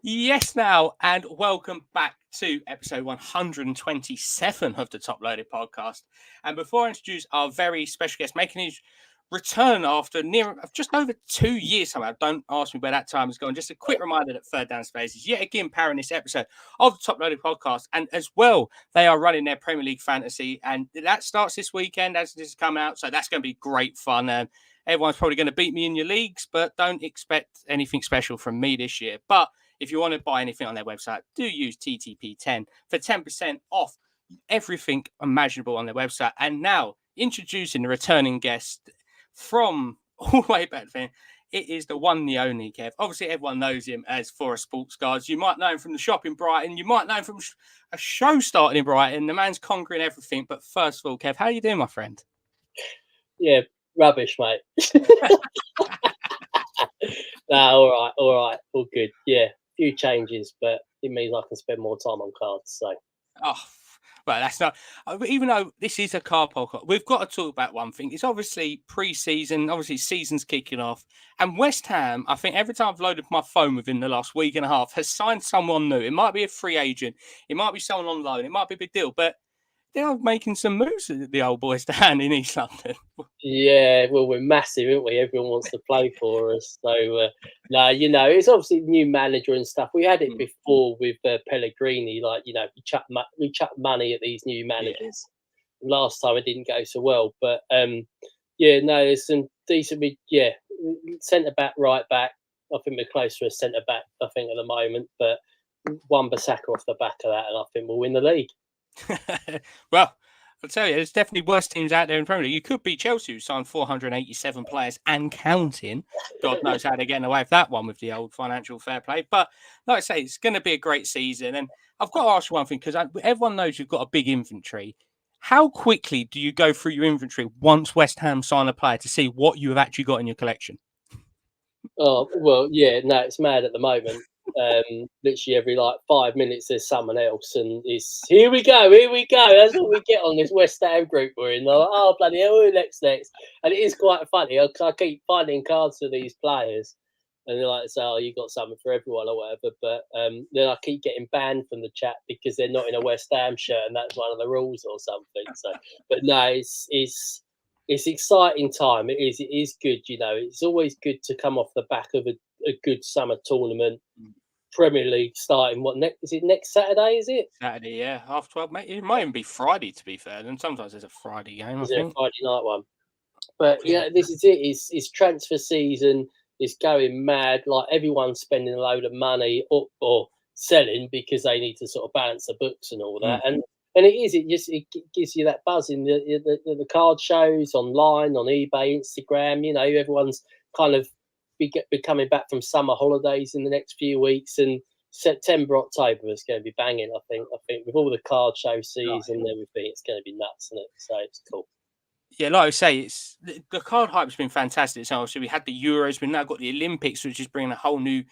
Yes, now, and welcome back to episode 127 of the Top Loaded podcast. And before I introduce our very special guest, making his return after just over 2 years somehow, don't ask me where that time has gone. Just a quick reminder that Third Down Space is yet again powering this episode of the Top Loaded podcast. And as well, they are running their Premier League fantasy, and that starts this weekend as this has come out. So that's going to be great fun. And everyone's probably going to beat me in your leagues, but don't expect anything special from me this year. But if you want to buy anything on their website, do use TTP10 for 10% off everything imaginable on their website. And now, introducing the returning guest from all the way back then, it is the one, the only Kev. Obviously, everyone knows him as ForaSportsCards. You might know him from the shop in Brighton. You might know him from a show starting in Brighton. The man's conquering everything. But first of all, Kev, how are you doing, my friend? Yeah, rubbish, mate. All right, all good. Yeah, few changes, but it means I can spend more time on cards. So, well, that's not. Even though this is a car podcast, we've got to talk about one thing. It's obviously pre-season. Obviously, season's kicking off, and West Ham. I think every time I've loaded my phone within the last week and a half, has signed someone new. It might be a free agent. It might be someone on loan. It might be a big deal, but they are making some moves at the old boys down in East London. yeah, well, we're massive, aren't we? Everyone wants to play for us. So, no, it's obviously new manager and stuff. We had it before with Pellegrini. Like, we chuck money at these new managers. Yeah. Last time it didn't go so well, but there's some decent. Centre back, right back. I think we're close to a centre back. I think at the moment, but Wan-Bissaka off the back of that, and I think we'll win the league. Well, I'll tell you, there's definitely worse teams out there in Premier League. You could be Chelsea, who signed 487 players and counting. God knows how they're getting away with that one with the old financial fair play. But like I say, it's going to be a great season. And I've got to ask you one thing, because everyone knows you've got a big inventory. How quickly do you go through your inventory once West Ham sign a player to see what you have actually got in your collection? Oh, well, yeah, no, it's mad at the moment. Literally every 5 minutes there's someone else, and it's here we go. That's what we get on this West Ham group we're in. Like, oh, bloody hell, next, and it is quite funny. I keep finding cards for these players, and they're like, "So, you got something for everyone or whatever." But then I keep getting banned from the chat because they're not in a West Ham shirt, and that's one of the rules or something. So, but no, it's exciting time. It is good. It's always good to come off the back of a good summer tournament. Premier League starting is it next Saturday? Is it Saturday? Yeah, 12:30. Mate, it might even be Friday, to be fair. And sometimes there's a Friday game. Is it a Friday night one? But yeah, this is it. It's transfer season. It's going mad. Like, everyone's spending a load of money or selling because they need to sort of balance the books and all that. And it is. It gives you that buzz in the card shows online, on eBay, Instagram. Everyone's kind of be coming back from summer holidays in the next few weeks, and September, October is going to be banging. I think with all the card show season and everything, it's going to be nuts, isn't it? So it's cool. Yeah, like I say, it's the card hype's been fantastic. So obviously we had the Euros, we've now got the Olympics, which is bringing a whole new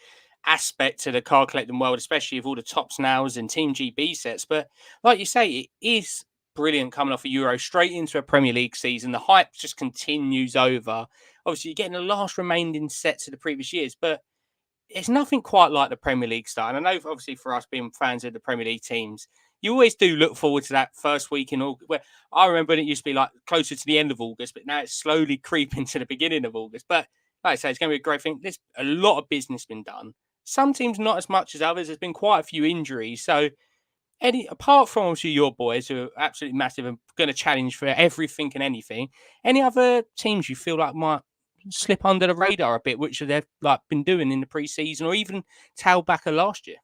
aspect to the card collecting world, especially with all the tops nows and Team GB sets. But like you say, it is brilliant coming off a Euro straight into a Premier League season. The hype just continues over. Obviously, you're getting the last remaining sets of the previous years, but it's nothing quite like the Premier League style. And I know, obviously, for us being fans of the Premier League teams, you always do look forward to that first week in August. Where I remember it used to be like closer to the end of August, but now it's slowly creeping to the beginning of August. But like I say, it's going to be a great thing. There's a lot of business been done. Some teams not as much as others. There's been quite a few injuries. So apart from obviously your boys who are absolutely massive and going to challenge for everything and anything, any other teams you feel like might slip under the radar a bit, which they've been doing in the pre-season or even tailbacker last year?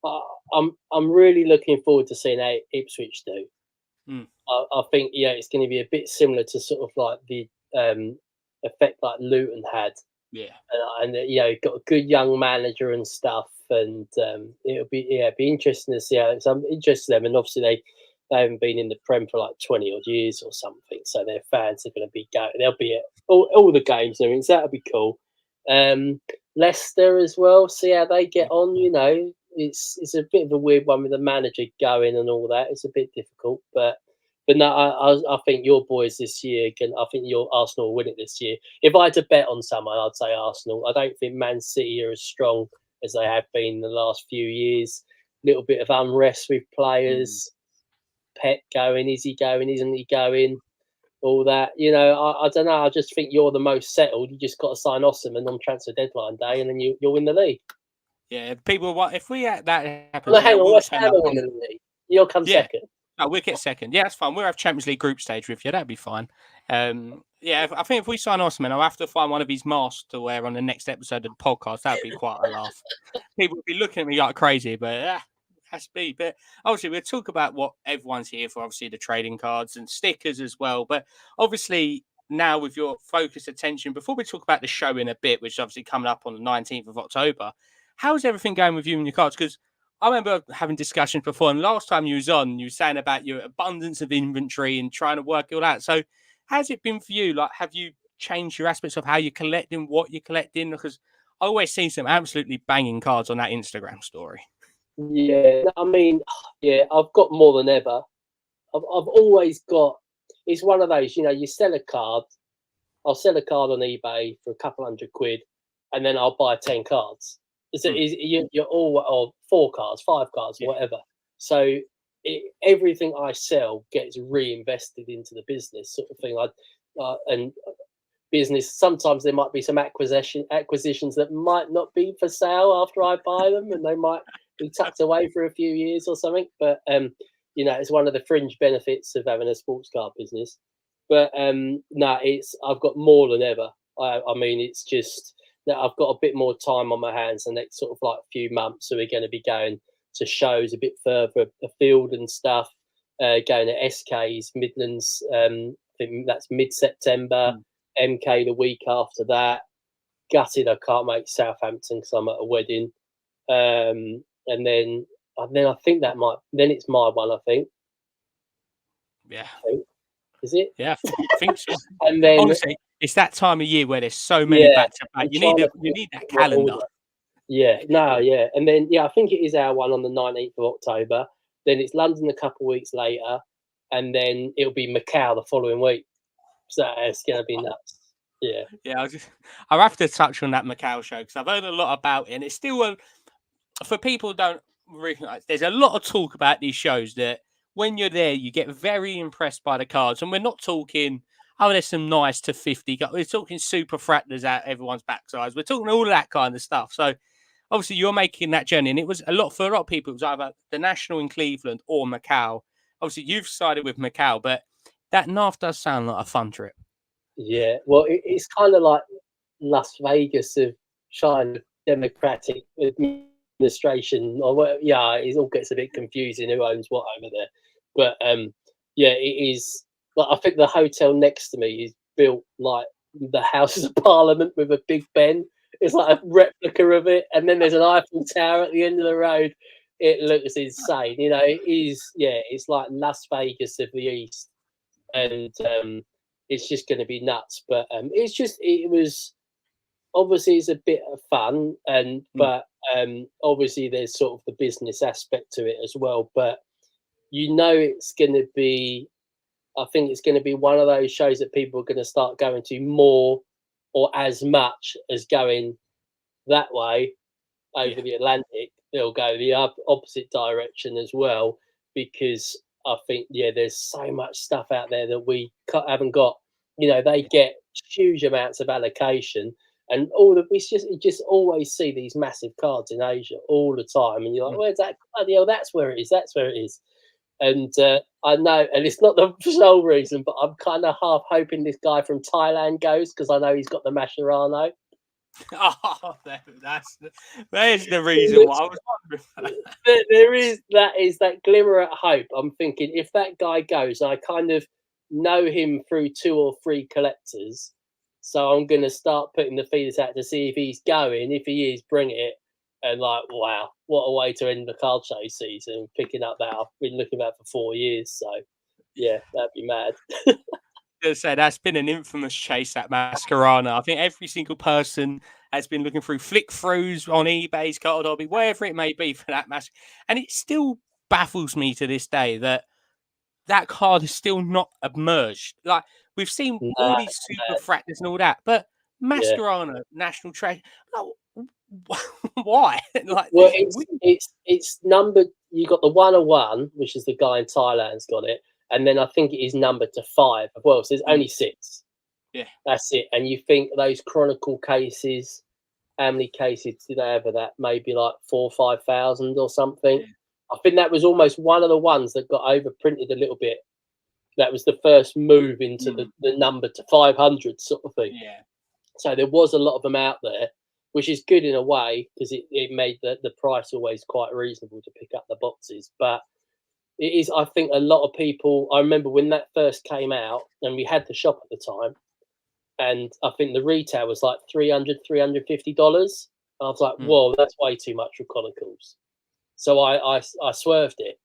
I'm really looking forward to seeing how Ipswich do. I think it's going to be a bit similar to sort of like the effect like Luton had. Yeah, and got a good young manager and stuff, and it'll be interesting to see how. So I'm interested in them, and obviously they haven't been in the Prem for like 20 odd years or something, so their fans are going to be going. They'll be at all the games. I mean, so that'll be cool. Leicester as well. See how they get on. It's a bit of a weird one with the manager going and all that. It's a bit difficult, but But no, I think your boys this year can. I think your Arsenal will win it this year. If I had to bet on someone, I'd say Arsenal. I don't think Man City are as strong as they have been in the last few years. Little bit of unrest with players. Pep going, is he going? Isn't he going? All that, I don't know. I just think you're the most settled. You just got to sign Osimhen on transfer deadline day, and then you'll win the league. Yeah, people want if we that happens, No, hang on, we'll West turn Ham up will win the league. You'll come second. No, we'll get second. Yeah, that's fine. We'll have Champions League group stage with you. That'd be fine. Yeah, I think if we sign Osman, I'll have to find one of his masks to wear on the next episode of the podcast. That'd be quite a laugh. People would be looking at me like crazy, but has to be. But obviously, we'll talk about what everyone's here for. Obviously, the trading cards and stickers as well. But obviously, now with your focused attention, before we talk about the show in a bit, which is obviously coming up on the 19th of October, how's everything going with you and your cards? Because I remember having discussions before, and last time you was on, you were saying about your abundance of inventory and trying to work it all out. So, how's it been for you? Like, have you changed your aspects of how you're collecting, what you're collecting? Because I always see some absolutely banging cards on that Instagram story. Yeah, I mean, yeah, I've got more than ever. I've always got. It's one of those, you sell a card. I'll sell a card on eBay for a couple £100, and then I'll buy 10 cards. You're all or 4 cards, 5 cards, whatever. So everything I sell gets reinvested into the business, sort of thing. And business. Sometimes there might be some acquisitions that might not be for sale after I buy them, and they might be tucked away for a few years or something. But it's one of the fringe benefits of having a sports card business. But no, I've got more than ever. I mean, it's just that I've got a bit more time on my hands the next sort of like few months. So we're going to be going to shows a bit further afield and stuff. Going to SK's Midlands. I think that's mid-September. MK the week after that. Gutted I can't make Southampton because I'm at a wedding. And then I think then it's my one. I think. Yeah. Is it? Yeah, I think so. And then honestly, it's that time of year where there's so many back to back. You need that calendar. Yeah, and then I think it is our one on the 19th of October. Then it's London a couple of weeks later, and then it'll be Macau the following week. So it's going to be nuts. Yeah, I'll have to touch on that Macau show because I've heard a lot about it, and it's still for people who don't recognize. There's a lot of talk about these shows that when you're there, you get very impressed by the cards, and we're not talking. Oh, there's some nice to 50. We're talking super fractors out everyone's backsides. We're talking all of that kind of stuff. So obviously you're making that journey, and it was for a lot of people. It was either the National in Cleveland or Macau. Obviously, you've sided with Macau, but that NAF does sound like a fun trip. Yeah, well, it's kind of like Las Vegas of China Democratic administration, or it all gets a bit confusing who owns what over there. But it is. Like, I think the hotel next to me is built like the Houses of Parliament with a Big Ben. It's like a replica of it, and then there's an Eiffel Tower at the end of the road. It looks insane, It is, it's like Las Vegas of the East, and it's just going to be nuts. But it was obviously it's a bit of fun, but obviously there's sort of the business aspect to it as well. But it's going to be. I think it's going to be one of those shows that people are going to start going to more or as much as going that way over the Atlantic. They'll go the opposite direction as well, because I think, there's so much stuff out there that we haven't got. They get huge amounts of allocation, and you just always see these massive cards in Asia all the time, and you're like, where's that? Bloody hell, that's where it is. That's where it is. And I know, and it's not the sole reason, but I'm kind of half hoping this guy from Thailand goes, because I know he's got the Mascherano. Oh, there's the reason why I was wondering. There is that glimmer of hope. I'm thinking if that guy goes, I kind of know him through 2 or 3 collectors, so I'm going to start putting the feelers out to see if he's going. If he is, bring it. And like, wow, what a way to end the card show season, picking up that I've been looking at for 4 years. So, yeah, that'd be mad. To say that's been an infamous chase, that Mascherano. I think every single person has been looking through Flickthroughs on eBay's Card Hobby, wherever it may be, for that mask. And it still baffles me to this day that that card has still not emerged. Like we've seen all Nah, these super fractors and all that, but yeah. Mascherano, National Treasure, like, why? Like Well, we, it's numbered. You got the 101, which is the guy in Thailand's got it, and then I think it is numbered to 5 as well. So there's only 6. yeah, That's it. And you think those Chronicle cases? How many cases did they have of that? Maybe like 4 or 5,000 or something. yeah, I think that was almost one of the ones that got overprinted a little bit. That was the first move into the number to 500 sort of thing. yeah, So there was a lot of them out there, which is good in a way because it made the price always quite reasonable to pick up the boxes. But it is, I think, a lot of people. I remember when that first came out, and we had the shop at the time, and I think the retail was like $350. I was like, mm, whoa, that's way too much for Chronicles. So I swerved it,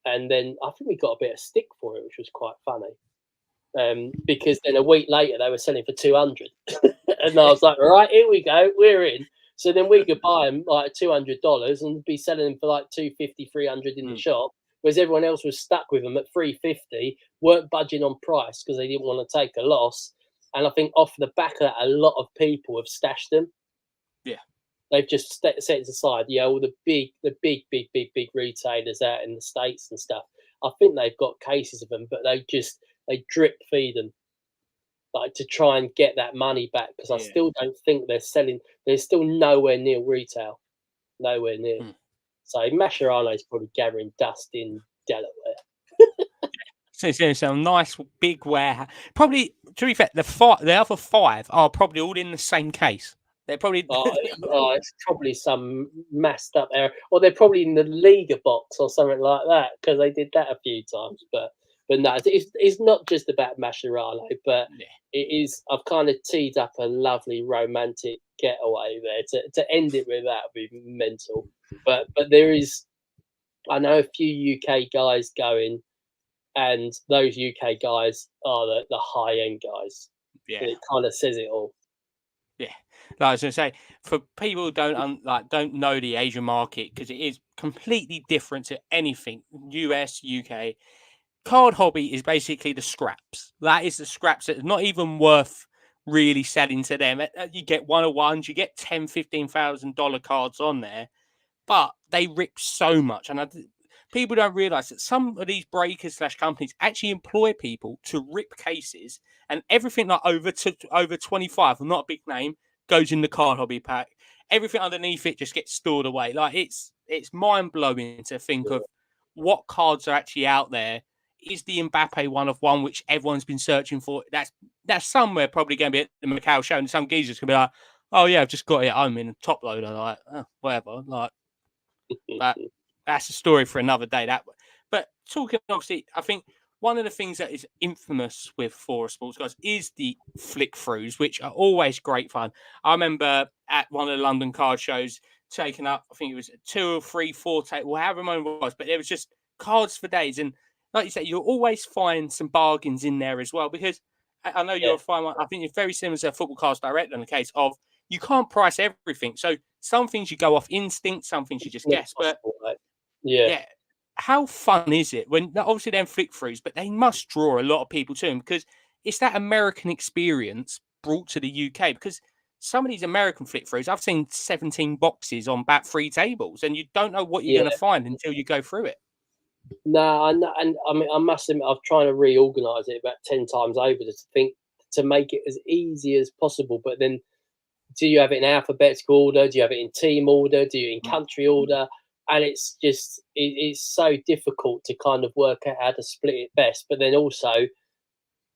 and then I think we got a bit of stick for it, which was quite funny. Because then a week later they were selling for 200, and I was like, right, here we go, we're in. So then we could buy them like $200 and be selling them for like 250, 300 in the mm, shop, whereas everyone else was stuck with them at 350, weren't budging on price because they didn't want to take a loss. And I think off the back of that, a lot of people have stashed them. yeah, They've just set it aside. Yeah, all the big retailers out in the States and stuff. I think they've got cases of them, but they drip feed them like to try and get that money back because I yeah. still don't think they're selling. They're still nowhere near retail, nowhere near. Mm. So Mascherano is probably gathering dust in Delaware. So it's a nice big warehouse. Probably, to be fair, the other 5 are probably all in the same case. They're probably It's probably some messed up error, or they're probably in the Liga box or something like that because they did that a few times. But no, it's not just about Mascherano, but yeah, it is. I've kind of teed up a lovely romantic getaway there to end it with. That would be mental. But there is, I know a few UK guys going, and those UK guys are the high end guys, yeah. and it kind of says it all. Yeah, like I was gonna say, for people who don't know the Asian market because it is completely different to anything US, UK. Card hobby is basically the scraps. That is the scraps that are not even worth really selling to them. You get 101s, you get $10,000, $15,000 cards on there, but they rip so much. And people don't realize that some of these breakers slash companies actually employ people to rip cases, and everything like over 25, I'm not a big name, goes in the card hobby pack. Everything underneath it just gets stored away. Like it's mind blowing to think of what cards are actually out there. Is the Mbappe one of one, which everyone's been searching for? That's somewhere probably going to be at the Macau show, and some geezers can be like, "Oh yeah, I've just got it at home in a top loader." Like, whatever. Like, but that's a story for another day. But talking obviously, I think one of the things that is infamous with ForaSportsCards is the Flickthroughs, which are always great fun. I remember at one of the London card shows taking up, I think it was 2 or 3, 4 table, however many it was, but there was just cards for days. And like you say, you'll always find some bargains in there as well because I know Yeah, you'll find one. I think it's very similar to Football Cards Direct in the case of you can't price everything. So some things you go off instinct, some things you just not guess. But possible, right? Yeah. yeah, how fun is it when obviously they're flick throughs, but they must draw a lot of people to them because it's that American experience brought to the UK. Because some of these American flick throughs, I've seen 17 boxes on about 3 tables, and you don't know what you're Yeah. going to find until you go through it. No, I know, and I mean, I must admit, I've tried to reorganise it about 10 times over to make it as easy as possible. But then, do you have it in alphabetical order? Do you have it in team order? Do you in Mm. country order? And it's just it's so difficult to kind of work out how to split it best. But then also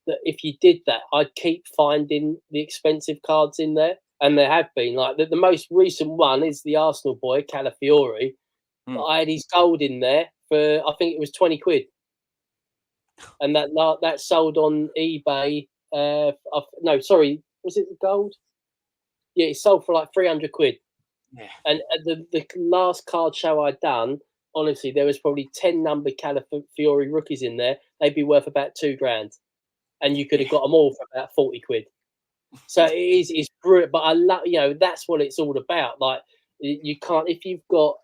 that if you did that, I'd keep finding the expensive cards in there, and there have been like the most recent one is the Arsenal boy Calafiori. Mm. I had his gold in there for I think it was 20 quid, and that sold on eBay. No, sorry, was it the gold? Yeah, it sold for like 300 quid. Yeah. And at the last card show I'd done, honestly, there was probably 10 number Calafiori rookies in there. They'd be worth about 2 grand, and you could have Yeah. got them all for about 40 quid. So it's brilliant. But I love, that's what it's all about. Like you can't if you've got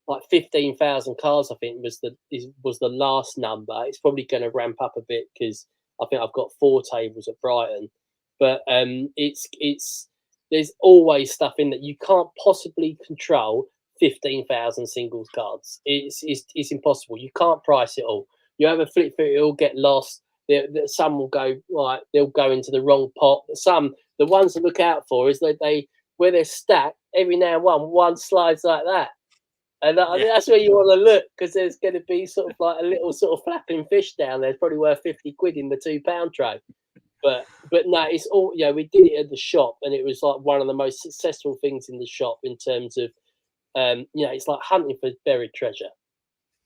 like 15,000 cards. I think was the last number. It's probably going to ramp up a bit because I think I've got 4 tables at Brighton, but it's there's always stuff in that you can't possibly control. 15,000 singles cards. It's impossible. You can't price it all. You have a flip through, it'll get lost. Some will go right. They'll go into the wrong pot. The ones to look out for is that where they're stacked. Every now and one slides like that, and I think that's where you want to look because there's going to be sort of like a little sort of flapping fish down there. It's probably worth 50 quid in the £2 tray. But no, it's all we did it at the shop, and it was like one of the most successful things in the shop in terms of it's like hunting for buried treasure.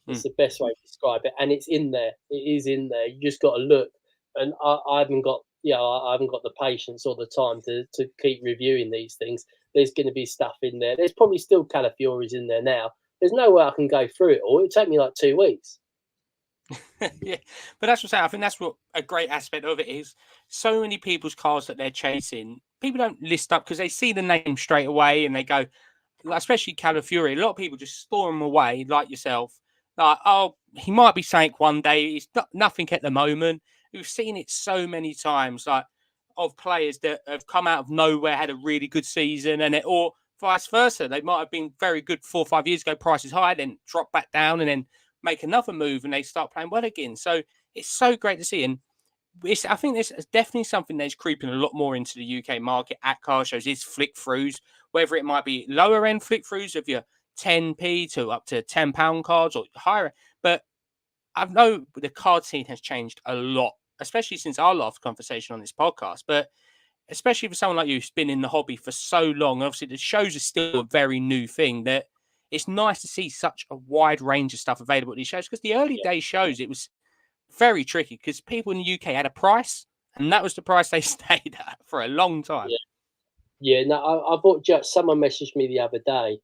It's the best way to describe it, and it's in there. It is in there. You just got to look, and I haven't got I haven't got the patience or the time to keep reviewing these things. There's going to be stuff in there. There's probably still Calafioris in there now. There's no way I can go through it all. It'd take me like 2 weeks. Yeah, but that's what I'm saying. I think that's what a great aspect of it is. So many people's cars that they're chasing, people don't list up because they see the name straight away and they go, especially Calafiori. A lot of people just store them away, like yourself. Like, oh, he might be something one day. He's nothing at the moment. We've seen it so many times, like of players that have come out of nowhere, had a really good season, or vice versa. They might have been very good 4 or 5 years ago, prices high, then drop back down, and then make another move, and they start playing well again. So it's so great to see, and I think this is definitely something that's creeping a lot more into the UK market at car shows is Flickthroughs, whether it might be lower end Flickthroughs of your 10p to up to £10 cards or higher. But I know the card scene has changed a lot, especially since our last conversation on this podcast. But especially for someone like you who's been in the hobby for so long, obviously the shows are still a very new thing, that it's nice to see such a wide range of stuff available at these shows, because the early day shows, it was very tricky because people in the UK had a price, and that was the price they stayed at for a long time. No, I bought someone messaged me the other day,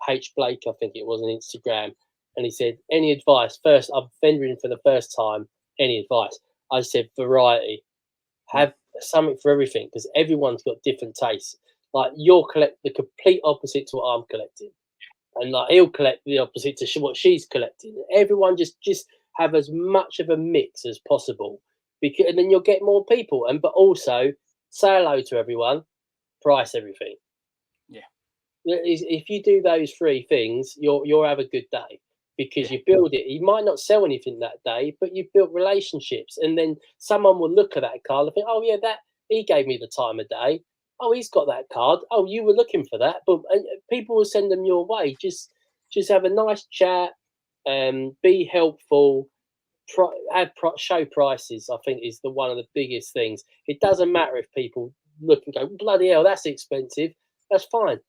H Blake, I think it was, on Instagram, and he said, any advice? First, I'm vending for the first time. Any advice? I said, variety. Have something for everything, because everyone's got different tastes. Like, you'll collect the complete opposite to what I'm collecting, and like he'll collect the opposite to what she's collecting. Everyone just have as much of a mix as possible, because and then you'll get more people. But also say hello to everyone, price everything. Yeah, if you do those 3 things, you'll have a good day, because you build it. You might not sell anything that day, but you've built relationships, and then someone will look at that card and think, oh yeah, that he gave me the time of day. Oh, he's got that card. Oh, you were looking for that. But people will send them your way. Just have a nice chat, be helpful, show prices. I think is one of the biggest things. It doesn't matter if people look and go, bloody hell, that's expensive. That's fine.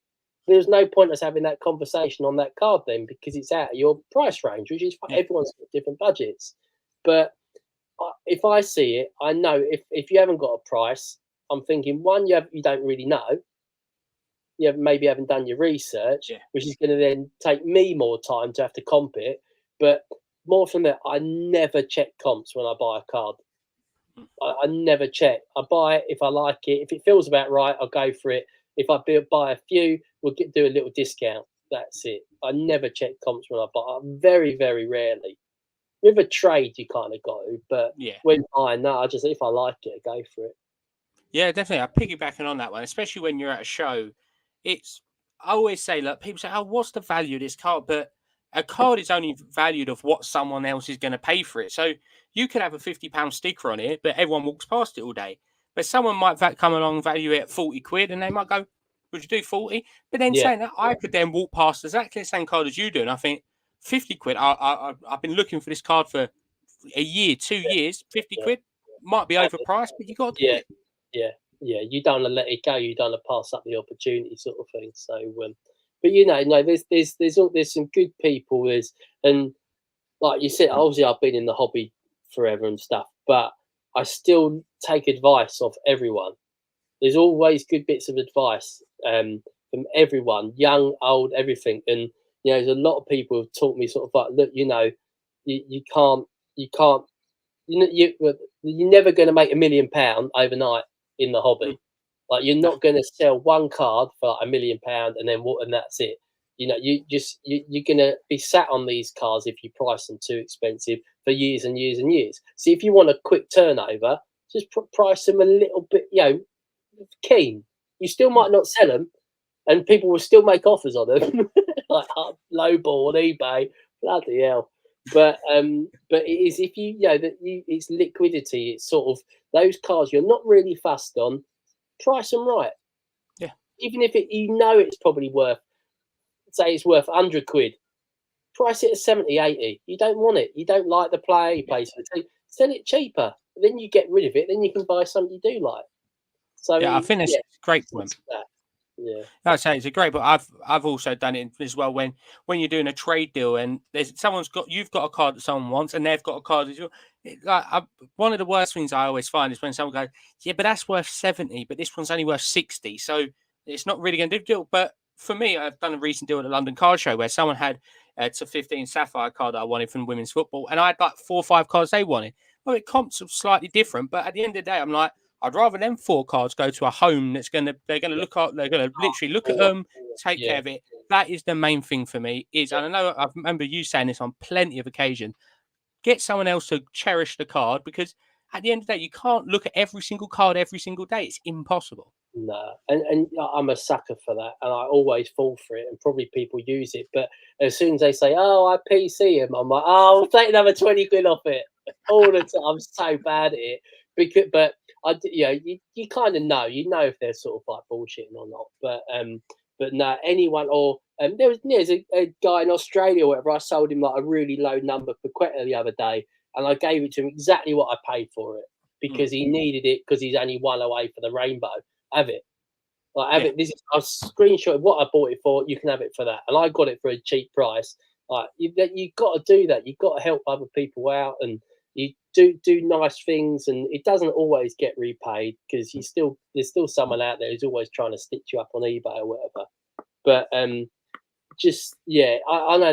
There's no point us having that conversation on that card then, because it's out of your price range, which is everyone's got different budgets. But if I see it, I know if you haven't got a price, I'm thinking, one, you don't really know. You maybe haven't done your research, which is going to then take me more time to have to comp it. But more from that, I never check comps when I buy a card. I never check. I buy it if I like it. If it feels about right, I'll go for it. If I buy a few, we'll do a little discount. That's it. I never check comps when I buy. Very, very rarely. With a trade, you kind of got to. But when buying, no, I just, if I like it, I go for it. Yeah, definitely. I'm piggybacking on that one, especially when you're at a show. I always say, look, people say, oh, what's the value of this card? But a card is only valued of what someone else is going to pay for it. So you could have a £50 sticker on it, but everyone walks past it all day. But someone might come along and value it at 40 quid, and they might go, would you do 40? But then saying that, I could then walk past exactly the same card as you do, and I think 50 quid, I've been looking for this card for a year, 2 years, 50 quid might be overpriced, but you got to do it. Yeah, you don't want to let it go. You don't want to pass up the opportunity, sort of thing. So, but there's some good people. And like you said, obviously I've been in the hobby forever and stuff, but I still take advice off everyone. There's always good bits of advice from everyone, young, old, everything. And there's a lot of people who've taught me sort of like, look, you can't, you're never going to make £1 million overnight in the hobby. Like, you're not going to sell one card for like £1 million and that's it. You know, you're gonna be sat on these cards if you price them too expensive for years and years and years. See, if you want a quick turnover, just price them a little bit, keen. You still might not sell them, and people will still make offers on them, like low ball on eBay. Bloody hell! But it is if it's liquidity. It's sort of those cards you're not really fussed on. Price them right. Yeah. Even if it's probably worth, say it's worth 100 quid, price it at 70, 80. You don't want it. You don't like the player. He plays for the team. Sell it cheaper. Then you get rid of it. Then you can buy something you do like. So Yeah, I think that's a great point. Yeah, I'd say it's a great, but I've also done it as well when you're doing a trade deal and there's you've got a card that someone wants and they've got a card as well. One of the worst things I always find is when someone goes, yeah, but that's worth 70, but this one's only worth 60, so it's not really going to do the deal. But for me, I've done a recent deal at the London Card Show where someone had it's a 15 Sapphire card that I wanted from women's football, and I had like 4 or 5 cards they wanted. Well, it comps are slightly different, but at the end of the day, I'm like, I'd rather them 4 cards go to a home they're gonna look at, they're gonna literally look at them, take care of it. That is the main thing for me. And I know I remember you saying this on plenty of occasions. Get someone else to cherish the card because at the end of the day, you can't look at every single card every single day. It's impossible. No, and I'm a sucker for that, and I always fall for it, and probably people use it. But as soon as they say, "Oh, I PC him," I'm like, "Oh, I'll take another 20 quid off it." All the time, I'm so bad at it. But you kind of know, if they're sort of like bullshitting or not. But no, anyone or there's a guy in Australia or whatever. I sold him like a really low number for Quetta the other day, and I gave it to him exactly what I paid for it because he needed it because he's only one away for the rainbow. Have it. Like, have it. This is I've screenshotted what I bought it for. You can have it for that, and I got it for a cheap price. Like you got to do that. You've got to help other people out, and you do nice things, and it doesn't always get repaid because there's still someone out there who's always trying to stitch you up on eBay or whatever. But I know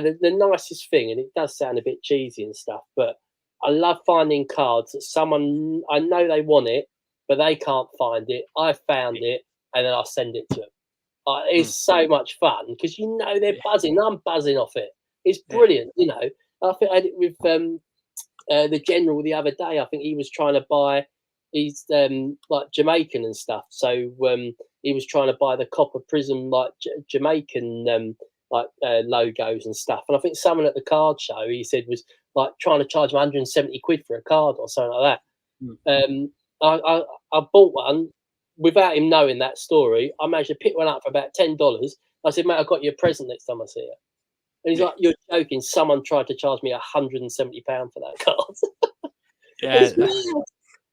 the nicest thing, and it does sound a bit cheesy and stuff, but I love finding cards that someone I know they want it, but they can't find it. I found it, and then I'll send it to them. It's so much fun because they're buzzing. I'm buzzing off it. It's brilliant. I think I did it with the general the other day. I think he was trying to buy. He's like Jamaican and stuff, so he was trying to buy the copper prism like Jamaican logos and stuff. And I think someone at the card show he said was like trying to charge him 170 quid for a card or something like that. I bought one without him knowing that story. I managed to pick one up for about $10. I said, mate, I got you a present next time I see you. And he's like, you're joking. Someone tried to charge me £170 for that card.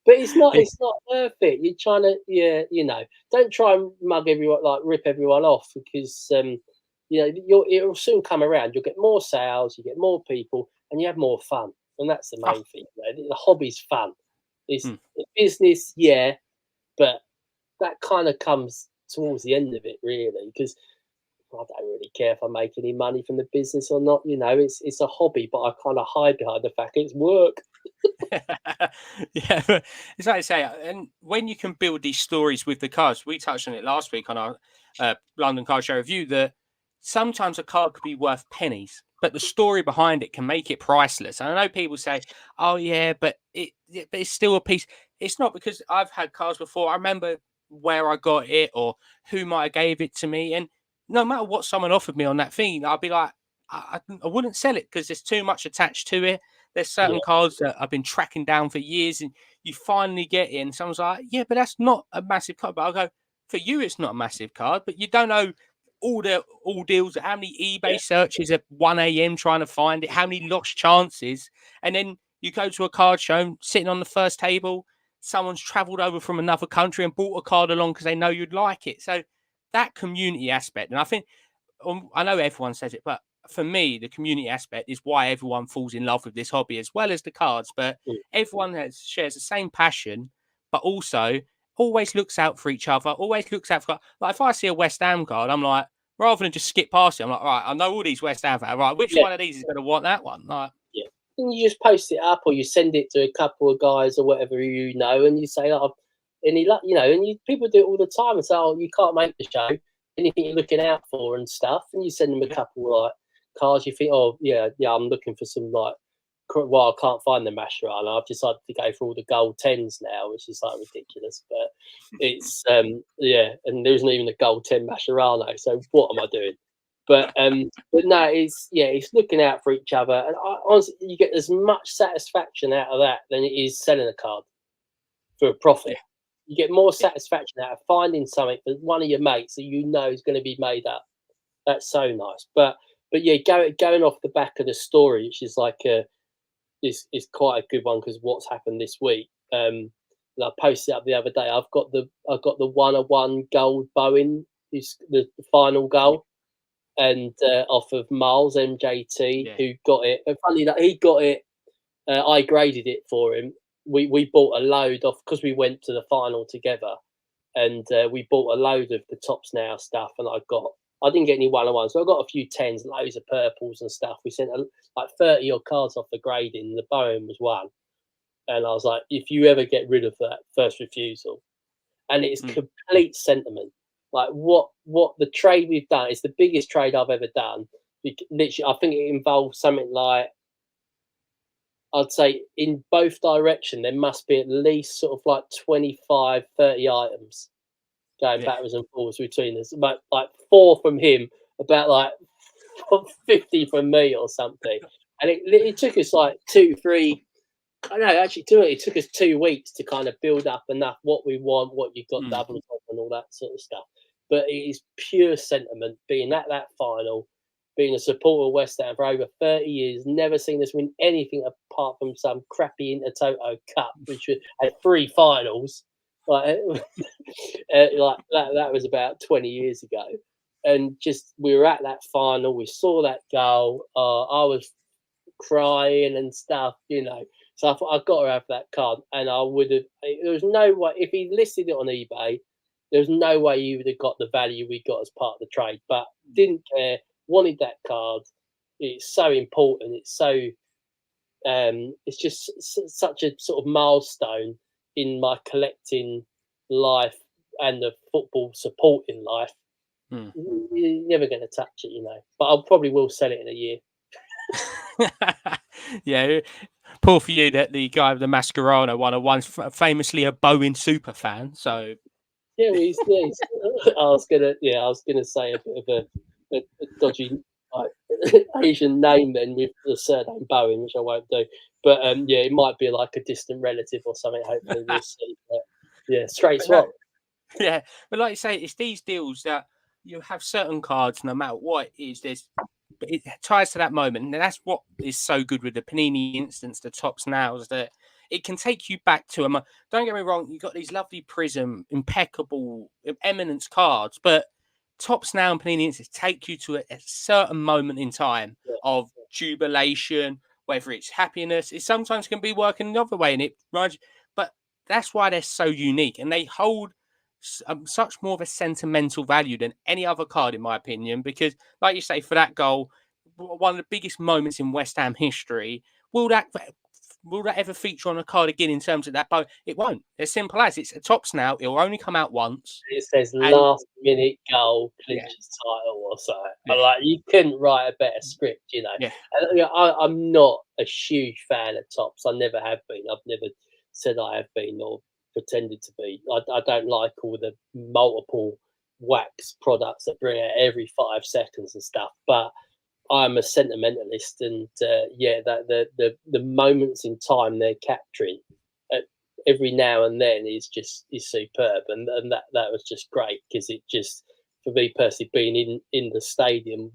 But it's not worth it. You're trying to, don't try and mug everyone, like rip everyone off because, it'll soon come around. You'll get more sales, you get more people, and you have more fun. And that's the main thing. The hobby's fun. It's business, but that kind of comes towards the end of it, really, because I don't really care if I make any money from the business or not. It's a hobby, but I kind of hide behind the fact it's work. But it's like I say, and when you can build these stories with the cards, we touched on it last week on our London Card Show review, that sometimes a card could be worth pennies, but the story behind it can make it priceless. And I know people say, "Oh yeah, but it's still a piece." It's not, because I've had cards before. I remember where I got it or who might have gave it to me, and no matter what someone offered me on that thing, I'll be like, I wouldn't sell it because there's too much attached to it. There's certain cards that I've been tracking down for years, and you finally get it, and someone's like, "Yeah, but that's not a massive card." But I'll go, "For you, it's not a massive card, but you don't know all deals, how many eBay searches at 1 a.m. trying to find it, how many lost chances, and then you go to a card show, sitting on the first table, someone's travelled over from another country and bought a card along because they know you'd like it." So that community aspect, and I think I know everyone says it, but for me, the community aspect is why everyone falls in love with this hobby as well as the cards. But everyone shares the same passion, but also always looks out for each other, always looks out for, like, if I see a West Ham card, I'm like, rather than just skip past it, I'm like, right, I know all these West Ham fans, right, which one of these is going to want that one? Like, and you just post it up or you send it to a couple of guys or whatever and you say, and people do it all the time and say, "Oh, you can't make the show. anything you're looking out for and stuff, and you send them a couple like cards. You think, oh yeah, I'm looking for some like. Well, I can't find the Mascherano. I've decided to go for all the gold 10s now, which is like ridiculous. But it's and there's not even a gold 10 Mascherano. So what am I doing? But no, it's looking out for each other, and honestly, you get as much satisfaction out of that than it is selling a card for a profit. You get more satisfaction out of finding something for one of your mates that you know is going to be made up. That's so nice. But yeah, going off the back of the story, which is like is quite a good one because what's happened this week. And I posted up the other day. I've got the 101 gold Bowen, is the final goal, and off of Miles MJT, who got it. And funny that he got it, I graded it for him. We bought a load off because we went to the final together, and we bought a load of the Tops Now stuff. And I didn't get any 101s, so I got a few 10s, loads of purples and stuff. We sent like 30 odd cards off the grading. The Bowen was one, and I was like, if you ever get rid of that first refusal, and it's complete sentiment. Like what the trade we've done is the biggest trade I've ever done. Literally, I think it involves something like, I'd say in both direction, there must be at least sort of like 25, 30 items going backwards and forwards between us. About like 4 from him, about like 50 from me or something. And it took us like 2, 3. I know, actually, it took us 2 weeks to kind of build up enough what we want, what you've got double top, and all that sort of stuff. But it is pure sentiment. Being at that final, being a supporter of West Ham for over 30 years, never seen us win anything apart from some crappy Intertoto Cup, which had 3 finals. Like, like that was about 20 years ago. And just we were at that final, we saw that goal. I was crying and stuff, So I thought I've got to have that card, and I would have. There was no way if he listed it on eBay. There was no way you would have got the value we got as part of the trade. But didn't care. Wanted that card. It's so important. It's so. It's just such a sort of milestone in my collecting life and the football supporting life. You're never going to touch it, But I probably will sell it in a year. Yeah, poor for you that the guy with the Mascherano 101's famously a Bowen super fan. So yeah, I was gonna say a bit of a dodgy Asian name then with the surname Bowen, which I won't do. But it might be like a distant relative or something. Hopefully, we'll see. But, yeah, straight swap. Yeah, but like you say, it's these deals that you have certain cards, no matter what it is, it ties to that moment, and that's what is so good with the Panini instance, the Tops Now, is that it can take you back to a. Don't get me wrong, you've got these lovely Prism, impeccable, eminence cards, but Tops Now and Panini instance take you to a certain moment in time of jubilation, whether it's happiness. It sometimes can be working the other way, and it runs. But that's why they're so unique, and they hold such more of a sentimental value than any other card, in my opinion, because like you say, for that goal, one of the biggest moments in West Ham history, will that ever feature on a card again in terms of that boat? It won't. As simple as it's a Tops Now. It'll only come out once. It says last minute goal clinches title or something. Yeah. Like, you couldn't write a better script, Yeah. And, I'm not a huge fan of Tops. I never have been. I've never said I have been or pretended to be. I don't like all the multiple wax products that bring out every 5 seconds and stuff. But I'm a sentimentalist, and the moments in time they're capturing every now and then is superb, and that was just great, because it just, for me personally, being in the stadium,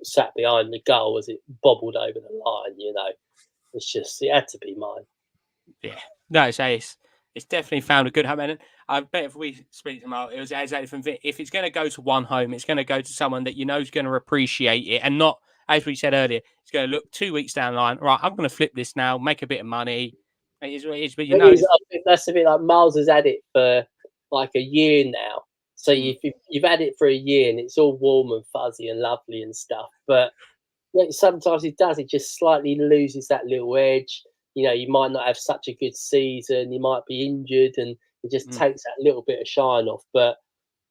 sat behind the goal as it bobbled over the line, it had to be mine. Yeah, no, it's definitely found a good home, and I bet if we speak to them out, it was exactly from if it's going to go to one home, it's going to go to someone that is going to appreciate it, and not, as we said earlier, it's going to look 2 weeks down the line. Right, I'm going to flip this now, make a bit of money. It is what it is, but I think that's a bit like Miles has had it for like a year now. So you've had it for a year, and it's all warm and fuzzy and lovely and stuff. But sometimes it just slightly loses that little edge. You might not have such a good season. You might be injured, and it just takes that little bit of shine off. But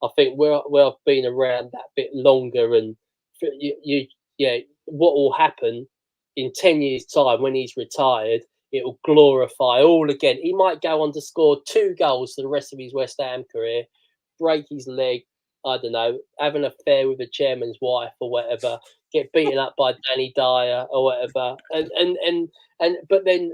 I think where I've been around that bit longer, and what will happen in 10 years' time when he's retired, it will glorify all again. He might go on to score 2 goals for the rest of his West Ham career, break his leg, I don't know, have an affair with the chairman's wife or whatever, get beaten up by Danny Dyer or whatever, but then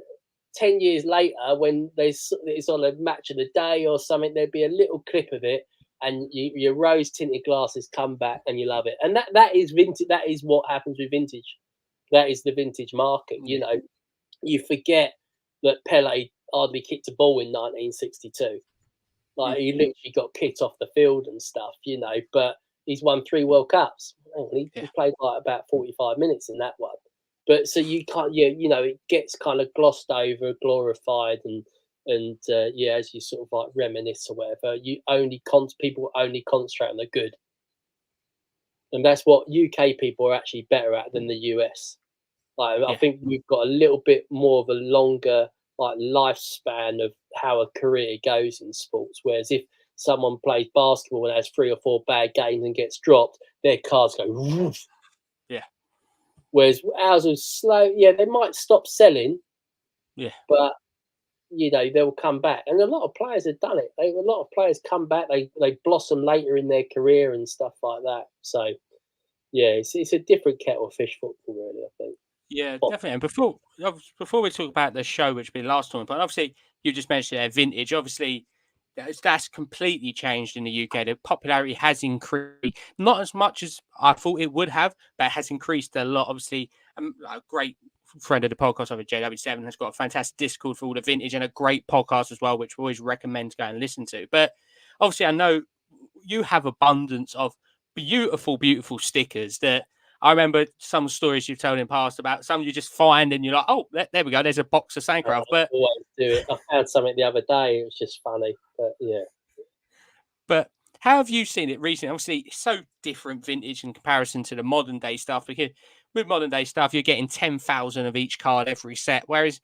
10 years later, when it's on a match of the day or something, there'd be a little clip of it, and your rose tinted glasses come back, and you love it. And that is vintage. That is what happens with vintage. That is the vintage market. You know, you forget that Pele hardly kicked a ball in 1962. Like, he literally got kicked off the field and stuff, you know, but he's won 3 World Cups. He played like about 45 minutes in that one. But so you can't, you know, it gets kind of glossed over, glorified, and as you sort of like reminisce or whatever, people only concentrate on the good, and that's what UK people are actually better at than the US. Like, I think we've got a little bit more of a longer like lifespan of how a career goes in sports. Whereas if someone plays basketball and has 3 or 4 bad games and gets dropped, their cards go woof. Yeah. Whereas ours are slow. Yeah, they might stop selling. Yeah. But you know, they'll come back, and a lot of players have done it. A lot of players come back. They blossom later in their career and stuff like that. So yeah, it's a different kettle of fish, football, really, I think. Yeah, definitely. And before we talk about the show, which will be last time, but obviously you just mentioned there vintage. Obviously, that's completely changed in the UK. The popularity has increased, not as much as I thought it would have, but it has increased a lot. Obviously, a great friend of the podcast, over JW7, has got a fantastic Discord for all the vintage and a great podcast as well, which we always recommend to go and listen to. But obviously, I know you have abundance of beautiful, beautiful stickers that I remember some stories you've told in the past about some you just find and you're like, oh, there we go. There's a box of Sancraft. I always do it. I found something the other day. It was just funny, but yeah. But how have you seen it recently? Obviously, it's so different vintage in comparison to the modern day stuff. Because with modern day stuff, you're getting 10,000 of each card every set, whereas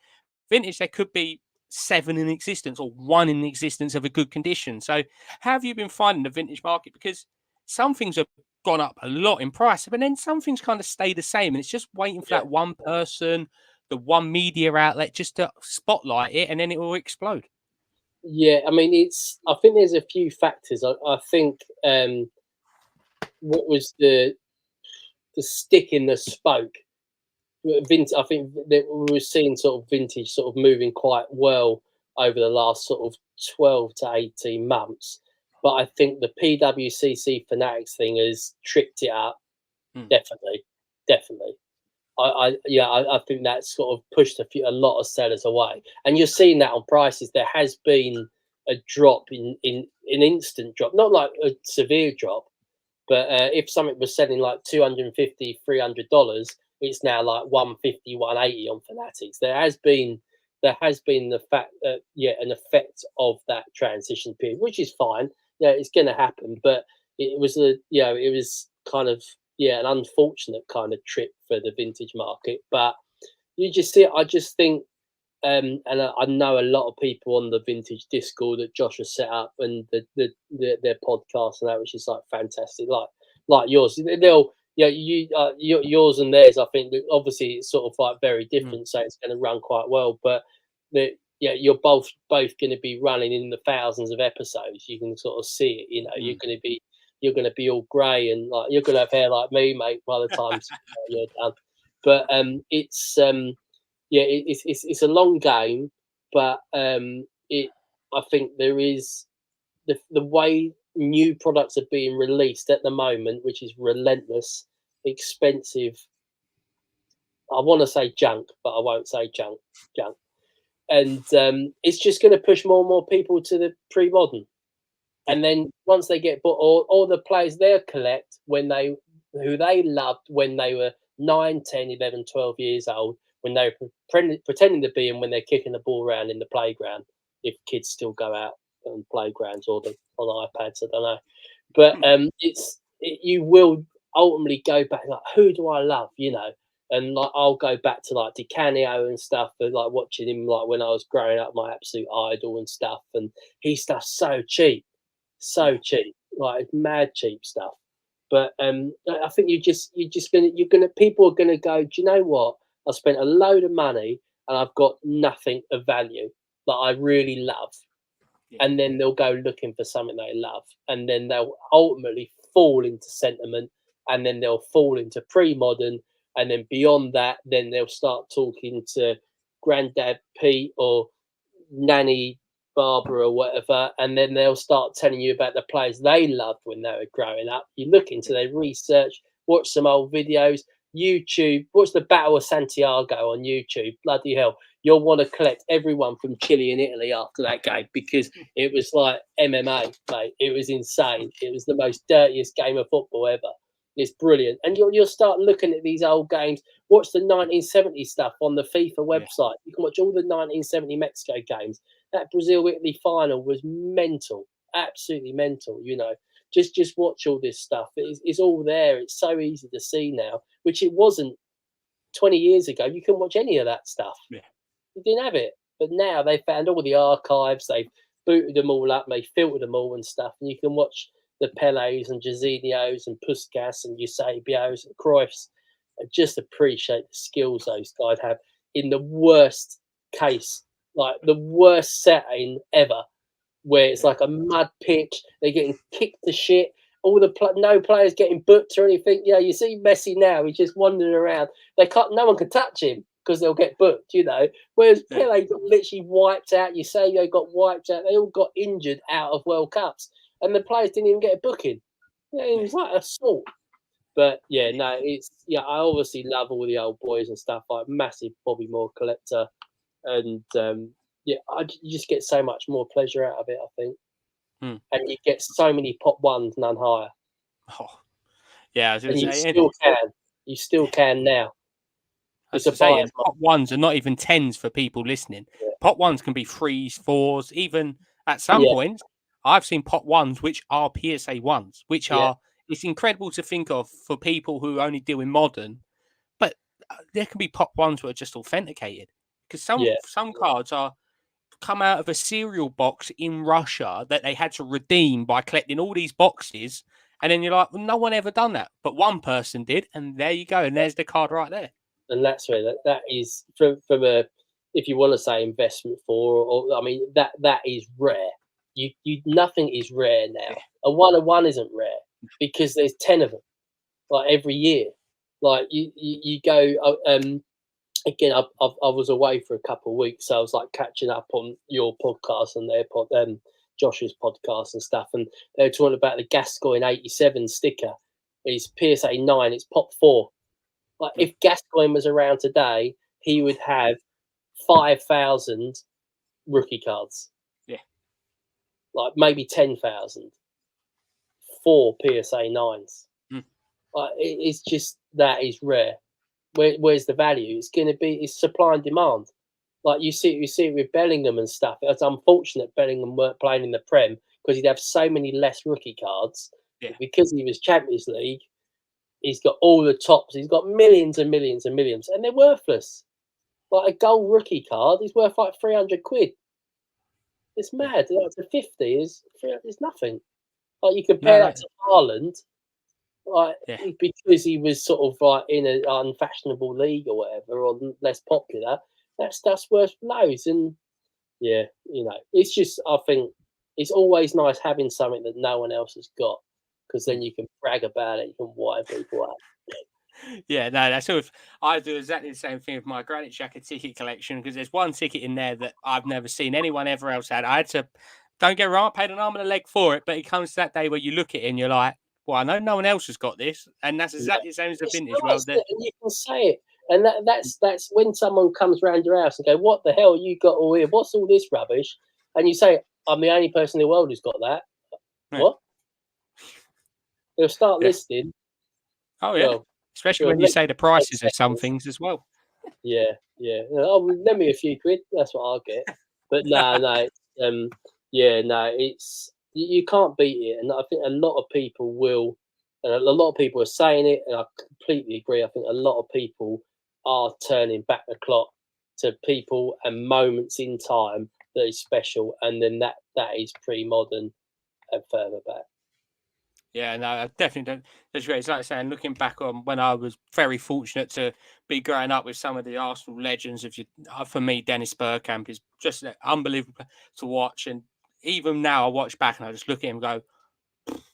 vintage there could be 7 in existence or 1 in existence of a good condition. So, how have you been finding the vintage market? Because some things have gone up a lot in price, but then some things kind of stay the same, and it's just waiting for that one person, the one media outlet, just to spotlight it, and then it will explode. Yeah, I mean, I think there's a few factors. I think what was the stick in the spoke? Vintage. I think that we were seeing sort of vintage sort of moving quite well over the last sort of 12 to 18 months. But I think the PWCC Fanatics thing has tripped it up. Definitely, definitely. I think that's sort of pushed a lot of sellers away, and you're seeing that on prices. There has been a drop in an instant drop, not like a severe drop, but if something was selling like $250, $300, it's now like 150, 180 on Fanatics. There has been the fact that an effect of that transition period, which is fine. Yeah, it's going to happen, but it was kind of an unfortunate kind of trip for the vintage market. But you just see it. I just think, and I know a lot of people on the vintage Discord that Josh has set up, and their podcast and that, which is like fantastic, like yours. They'll yours and theirs. I think obviously it's sort of like very different, so it's going to run quite well. But you're both going to be running in the thousands of episodes. You can sort of see it. You know, you're going to be all grey, and like you're going to have hair like me, mate, by the time you're done. But it's a long game, but I think there is the way new products are being released at the moment, which is relentless, expensive. I want to say junk, but I won't say junk. And it's just going to push more and more people to the pre-modern. And then once they get bought, all the players they'll collect who they loved when they were 9, 10, 11, 12 years old, when they were pretending to be, and when they're kicking the ball around in the playground, if kids still go out on playgrounds or on iPads, I don't know. But you will ultimately go back, like, who do I love, you know? And like I'll go back to like Di Canio and stuff, and like watching him like when I was growing up, my absolute idol and stuff. And his stuff's so cheap, so cheap. Like it's mad cheap stuff. But I think you're gonna people are gonna go, do you know what? I spent a load of money and I've got nothing of value that I really love. Yeah. And then they'll go looking for something they love. And then they'll ultimately fall into sentiment, and then they'll fall into pre-modern, and then beyond that, then they'll start talking to Granddad Pete or Nanny Barbara or whatever, and then they'll start telling you about the players they loved when they were growing up. You look into their research, watch some old videos, YouTube, watch the Battle of Santiago on YouTube. Bloody hell. You'll want to collect everyone from Chile and Italy after that game because it was like MMA, mate. It was insane. It was the most dirtiest game of football ever. It's brilliant. And you'll start looking at these old games. Watch the 1970 stuff on the FIFA Yeah. website. You can watch all the 1970 Mexico games. That Brazil-Italy final was mental, absolutely mental. You know, just watch all this stuff. It's all there. It's so easy to see now, which it wasn't 20 years ago. You couldn't watch any of that stuff. Yeah. You didn't have it. But now they found all the archives. They've booted them all up. They filtered them all and stuff. And you can watch the Pelés and Jairzinhos and Puskas and Eusebios and Cruyffs and just appreciate the skills those guys have in the worst case, like the worst setting ever, where it's like a mud pitch. They're getting kicked to shit. All the no players getting booked or anything. Yeah, you see Messi now. He's just wandering around. They can't. No one can touch him because they'll get booked. You know. Whereas Pele got literally wiped out. You say they got wiped out. They all got injured out of World Cups, and the players didn't even get a booking. Yeah, it was like assault. But yeah, no, it's I obviously love all the old boys and stuff. Like massive Bobby Moore collector, and you just get so much more pleasure out of it. I think. And you get so many pop ones, none higher. Oh, yeah, I was going And to you say, still can. You still can now. I It's was a to say, buyer's and pop ones are not even tens for people listening. market. Pop ones can be threes, fours, even at some Yeah, points. I've seen pop ones which are PSA ones, which yeah, are it's incredible to think of for people who only deal in modern. But there can be pop ones that are just authenticated because yeah, some cards are come out of a cereal box in Russia that they had to redeem by collecting all these boxes. And then you're like, well, no one ever done that. But one person did. And there you go. And there's the card right there. and that's where that is from a, if you want to say investment for, or I mean that is rare. You nothing is rare now. Yeah. A 1-of-1 isn't rare because there's 10 of them like every year. Like you go again. I was away for a couple of weeks, so I was like catching up on your podcast and their Josh's podcast and stuff, and they were talking about the Gascoigne '87 sticker. It's PSA 9. It's pop 4. Like if Gascoigne was around today, he would have 5,000 rookie cards. Yeah. Like maybe 10,000 for PSA 9s. Mm. Like it's just that is rare. Where's the value? It's going to be it's supply and demand. Like you see it with Bellingham and stuff. It's unfortunate Bellingham weren't playing in the Prem because he'd have so many less rookie cards. Yeah. Because he was Champions League, he's got all the tops. He's got millions and millions and millions, and they're worthless. Like a gold rookie card is worth like 300 quid. It's mad. Like the 50 is nothing. Like you compare No, that to Haaland, like yeah. because he was sort of like in an unfashionable league or whatever, or less popular. That stuff's worth loads. And yeah, it's just I think it's always nice having something that no one else has got because then you can brag about it. You can wind people up. Yeah, no, that's sort of. I do exactly the same thing with my Granite Jacket ticket collection because there's one ticket in there that I've never seen anyone ever else had. I had to, don't get me wrong, I paid an arm and a leg for it, but it comes to that day where you look at it and you're like, well, I know no one else has got this. And that's Yeah. exactly the same as the It's vintage nice, world. That and you can say it. And that's when someone comes round your house and go, "What the hell you got all here? What's all this rubbish?" And you say, "I'm the only person in the world who's got that." yeah. What? They'll start Yeah. listing. Oh, yeah. Well, Especially well, when you say the prices of some seconds. things as well. Yeah, yeah. Oh, well, lend me a few quid. That's what I'll get. But no. Yeah, no. It's you can't beat it, and I think a lot of people will, and a lot of people are saying it, and I completely agree. I think a lot of people are turning back the clock to people and moments in time that is special, and then that is pre-modern and further back. Yeah, no, I definitely don't. That's great. It's like saying, looking back on when I was very fortunate to be growing up with some of the Arsenal legends. If you, for me, Dennis Bergkamp is just unbelievable to watch. And even now, I watch back and I just look at him and go,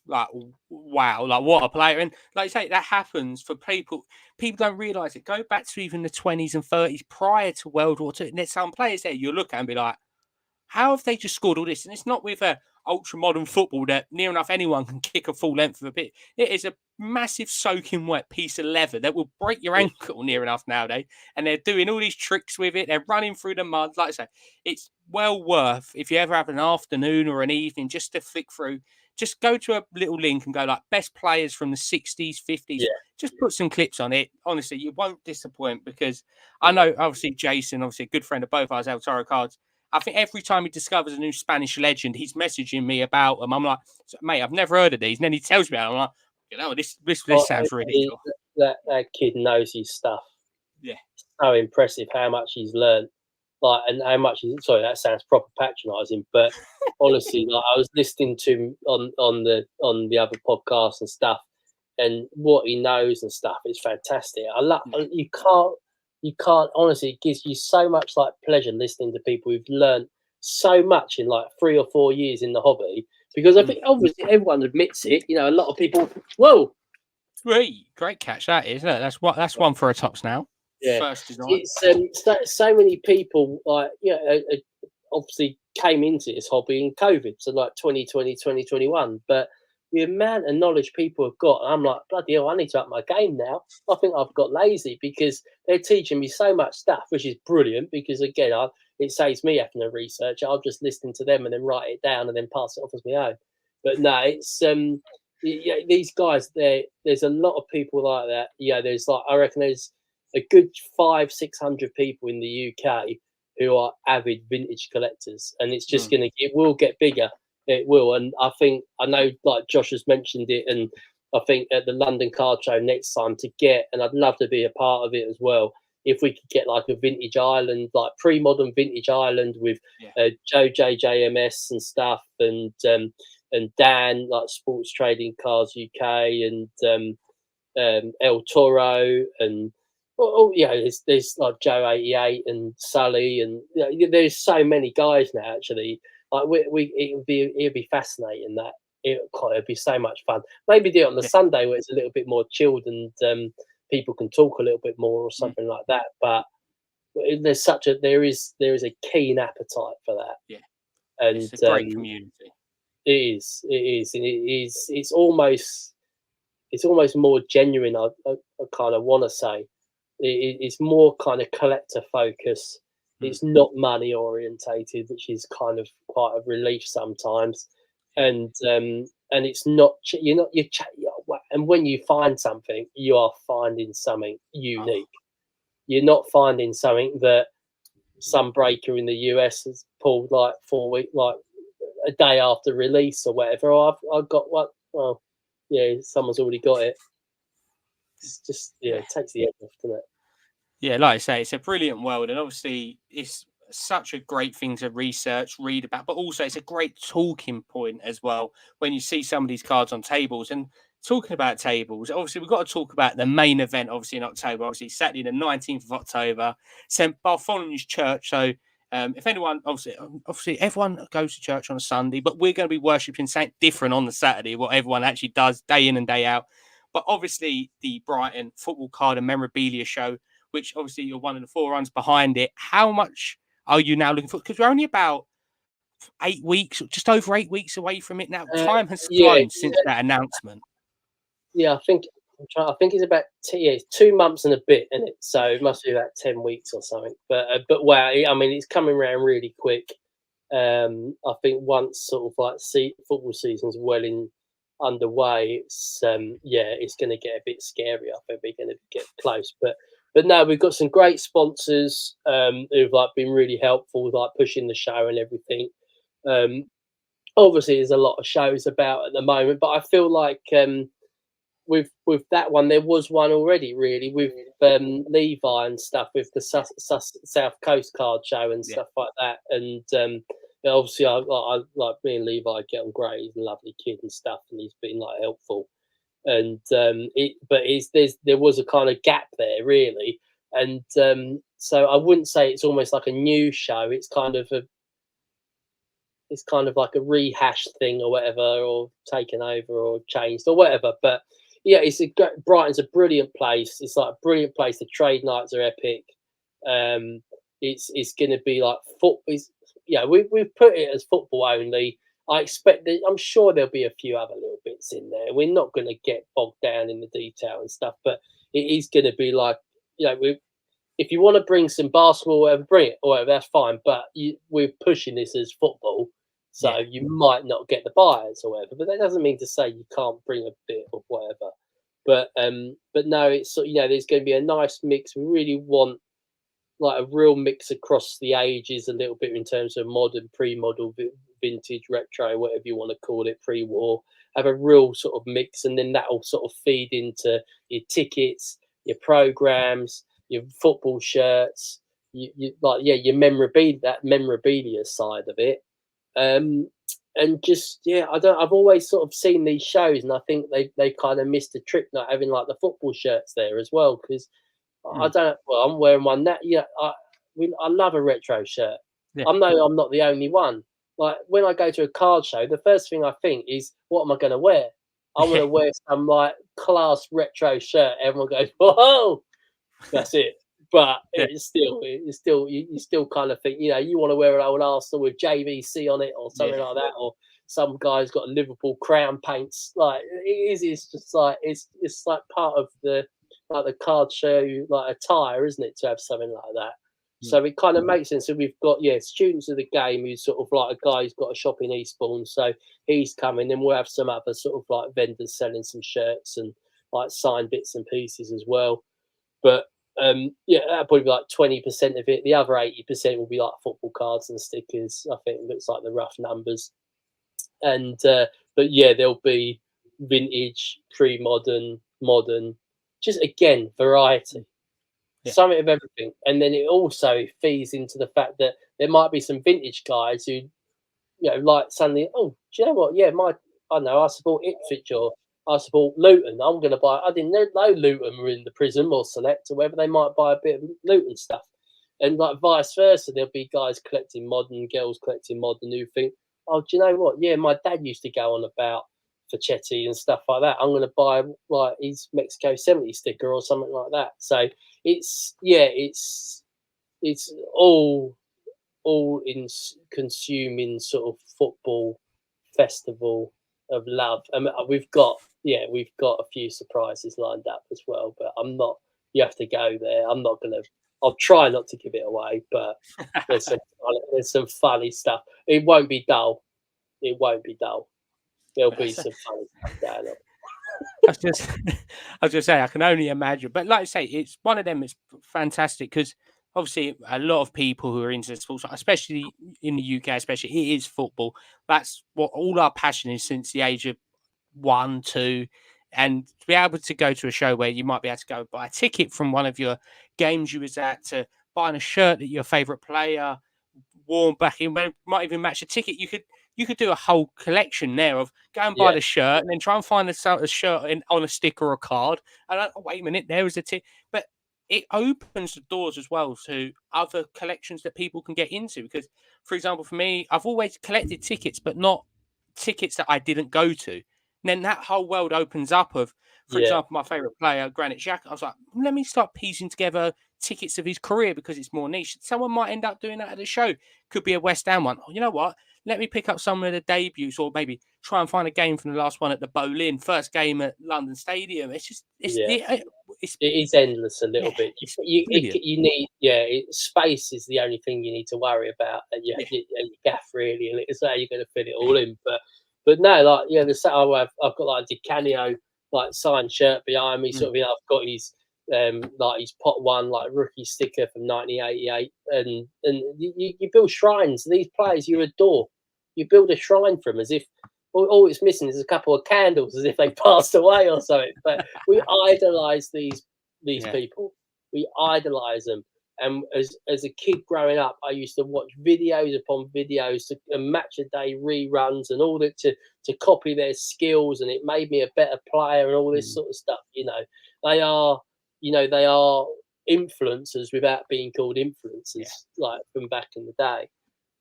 like, wow, like what a player. And like you say, that happens for people. People don't realise it. Go back to even the 20s and 30s prior to World War II. And there's some players there you look at and be like, how have they just scored all this? And it's not with a ultra modern football that near enough anyone can kick a full length of a bit. It is a massive soaking wet piece of leather that will break your Yeah, ankle near enough nowadays. And they're doing all these tricks with it. They're running through the mud. Like I say, it's well worth, if you ever have an afternoon or an evening just to flick through, just go to a little link and go like best players from the 60s, 50s. yeah, Just put some clips on it. Honestly, you won't disappoint because I know, obviously, Jason, obviously a good friend of both ours, El Toro Cards. I think every time he discovers a new Spanish legend, he's messaging me about them. I'm like, mate, I've never heard of these. And then he tells me, I'm like, this oh, sounds really cool. that kid knows his stuff. Yeah. So impressive how much he's learned. Like, and how much he's, sorry, that sounds proper patronising, but honestly, like I was listening to him on the other podcasts and stuff, and what he knows and stuff is fantastic. I love you can't honestly, it gives you so much like pleasure listening to people who've learned so much in like 3 or 4 years in the hobby, because I think obviously everyone admits it, you know, a lot of people, whoa, Great catch that is. Look, that's one for a tops now. yeah, First design. it's so many people like, you know, obviously came into this hobby in COVID, so like 2020, 2021. But the amount of knowledge people have got, I'm like, bloody hell, I need to up my game now. I think I've got lazy because they're teaching me so much stuff, which is brilliant because, again, it saves me having to research. I'll just listen to them and then write it down and then pass it off as my own. But no, it's yeah, these guys, there's a lot of people like that. Yeah, there's like, I reckon there's a good 500-600 people in the UK who are avid vintage collectors, and it's just it will get bigger. It will, and I know like Josh has mentioned it, and I think at the London Card Show next time and I'd love to be a part of it as well. If we could get like a vintage island, like pre-modern vintage island with Joe JJMS and stuff, and Dan like Sports Trading Cards UK, and El Toro, and yeah, there's like Joe 88 and Sully, and you know, there's so many guys now. Actually, like it'd be fascinating. That it'd be so much fun. Maybe do it on the Sunday where it's a little bit more chilled and people can talk a little bit more or something like that. But there is a keen appetite for that. Yeah, and it's a great community. it is, and it's almost more genuine. I kind of want to say it's more kind of collector focus. It's not money orientated, which is kind of quite a relief sometimes. And it's not and when you find something, you are finding something unique. You're not finding something that some breaker in the US has pulled like 4 weeks, like a day after release or whatever. I've got what? Well, yeah, someone's already got it. It's just it takes the edge off, doesn't it? Yeah, like I say, it's a brilliant world, and obviously it's such a great thing to research, read about, but also it's a great talking point as well when you see some of these cards on tables. And talking about tables, obviously we've got to talk about the main event, obviously in October, obviously Saturday the 19th of October, St Bartholomew's Church. So if anyone, obviously everyone goes to church on a Sunday, but we're going to be worshipping something different on the Saturday, what everyone actually does day in and day out. But obviously the Brighton Football Card and Memorabilia Show, which obviously you're one of the forerunners behind it. How much are you now looking for? Because we're only about 8 weeks, just over 8 weeks away from it now. Time has flown since that announcement. Yeah, I think it's about 2 months and a bit in it, so it must be about 10 weeks or something. But wow, I mean, it's coming around really quick. I think once sort of like football season's well underway, it's it's going to get a bit scary. I think we're going to get close, but no, we've got some great sponsors who've like been really helpful with like pushing the show and everything. Obviously, there's a lot of shows about at the moment, but I feel like with that one, there was one already really with Levi and stuff with the South Coast Card Show and stuff like that, and obviously, I like me and Levi get on great. He's a lovely kid and stuff, and he's been like helpful. And there was a kind of gap there, really. And so I wouldn't say it's almost like a new show. It's kind of like a rehash thing or whatever, or taken over or changed or whatever. But yeah, Brighton's a brilliant place. It's like a brilliant place. The trade nights are epic. It's going to be like we've put it as football only. I expect that I'm sure there'll be a few other little bits in there. We're not going to get bogged down in the detail and stuff, but it is going to be like, if you want to bring some basketball, or whatever, bring it, or whatever, that's fine. But we're pushing this as football, so you might not get the buyers or whatever. But that doesn't mean to say you can't bring a bit of whatever. But no, it's there's going to be a nice mix. We really want like a real mix across the ages, a little bit in terms of modern, pre-model, vintage, retro, whatever you want to call it, pre-war. Have a real sort of mix, and then that will sort of feed into your tickets, your programs, your football shirts, your memorabilia side of it. And just I've always sort of seen these shows, and I think they kind of missed a trick not having like the football shirts there as well, because I don't. Well, I'm wearing one now. Yeah, I love a retro shirt. Yeah. I'm not the only one. Like when I go to a card show, the first thing I think is, what am I going to wear? I want to wear some like class retro shirt. Everyone goes, whoa, that's it. But it's still you still kind of think, you want to wear an old Arsenal with JVC on it or something like that, or some guy's got a Liverpool crown paints. Like it's just like it's like part of the card show like attire, isn't it, to have something like that? So it kind of makes sense. So we've got students of the game who's sort of like a guy who's got a shop in Eastbourne, so he's coming. Then we'll have some other sort of like vendors selling some shirts and like signed bits and pieces as well. But that'll probably be like 20% of it. The other 80% will be like football cards and stickers. I think it looks like the rough numbers. And but there'll be vintage, pre-modern, modern, just again variety, something of everything. And then it also feeds into the fact that there might be some vintage guys who, like suddenly, oh, do you know what? Yeah, I support Ipswich or I support Luton. I'm going to buy. I didn't know Luton were in the Prism or Select or whatever. They might buy a bit of Luton stuff, and like vice versa. There'll be guys collecting modern, girls collecting modern who think, oh, do you know what? Yeah, my dad used to go on about Facchetti and stuff like that. I'm going to buy like his Mexico 70 sticker or something like that. So it's all in consuming sort of football festival of love. I mean, we've got a few surprises lined up as well, but I'm not. You have to go there. I'm not gonna. I'll try not to give it away, but there's some funny stuff. It won't be dull. It won't be dull. There'll be some funny stuff down there. I was just saying, I can only imagine. But like I say, it's one of them. It's fantastic because obviously a lot of people who are into sports, especially in the UK, especially it is football. That's what all our passion is since the age of 1, 2, and to be able to go to a show where you might be able to go buy a ticket from one of your games you was at, to buying a shirt that your favourite player worn back in, might even match a ticket. You could do a whole collection there of go and buy the shirt and then try and find a shirt on a stick or a card. And wait a minute, there is a ticket. But it opens the doors as well to other collections that people can get into. Because, for example, for me, I've always collected tickets, but not tickets that I didn't go to. And then that whole world opens up of, for example, my favourite player, Granit Xhaka. I was like, let me start piecing together tickets of his career because it's more niche. Someone might end up doing that at the show. Could be a West Ham one. Oh, you know what? Let me pick up some of the debuts, or maybe try and find a game from the last one at the Boleyn, first game at London Stadium. It's just, it is endless a little bit. You need, space is the only thing you need to worry about, and your gaff really, and it's how you're going to fit it all in. But no, like I've got like a Di Canio like signed shirt behind me. Sort of, I've got his like his pot one like rookie sticker from 1988, and you build shrines. These players you adore, you build a shrine for them as if all it's missing is a couple of candles, as if they passed away or something. But we idolize these people. We idolize them, And as a kid growing up, I used to watch videos upon videos and match a day reruns and all that to copy their skills, and it made me a better player and all this sort of stuff. They are influencers without being called influencers, like from back in the day.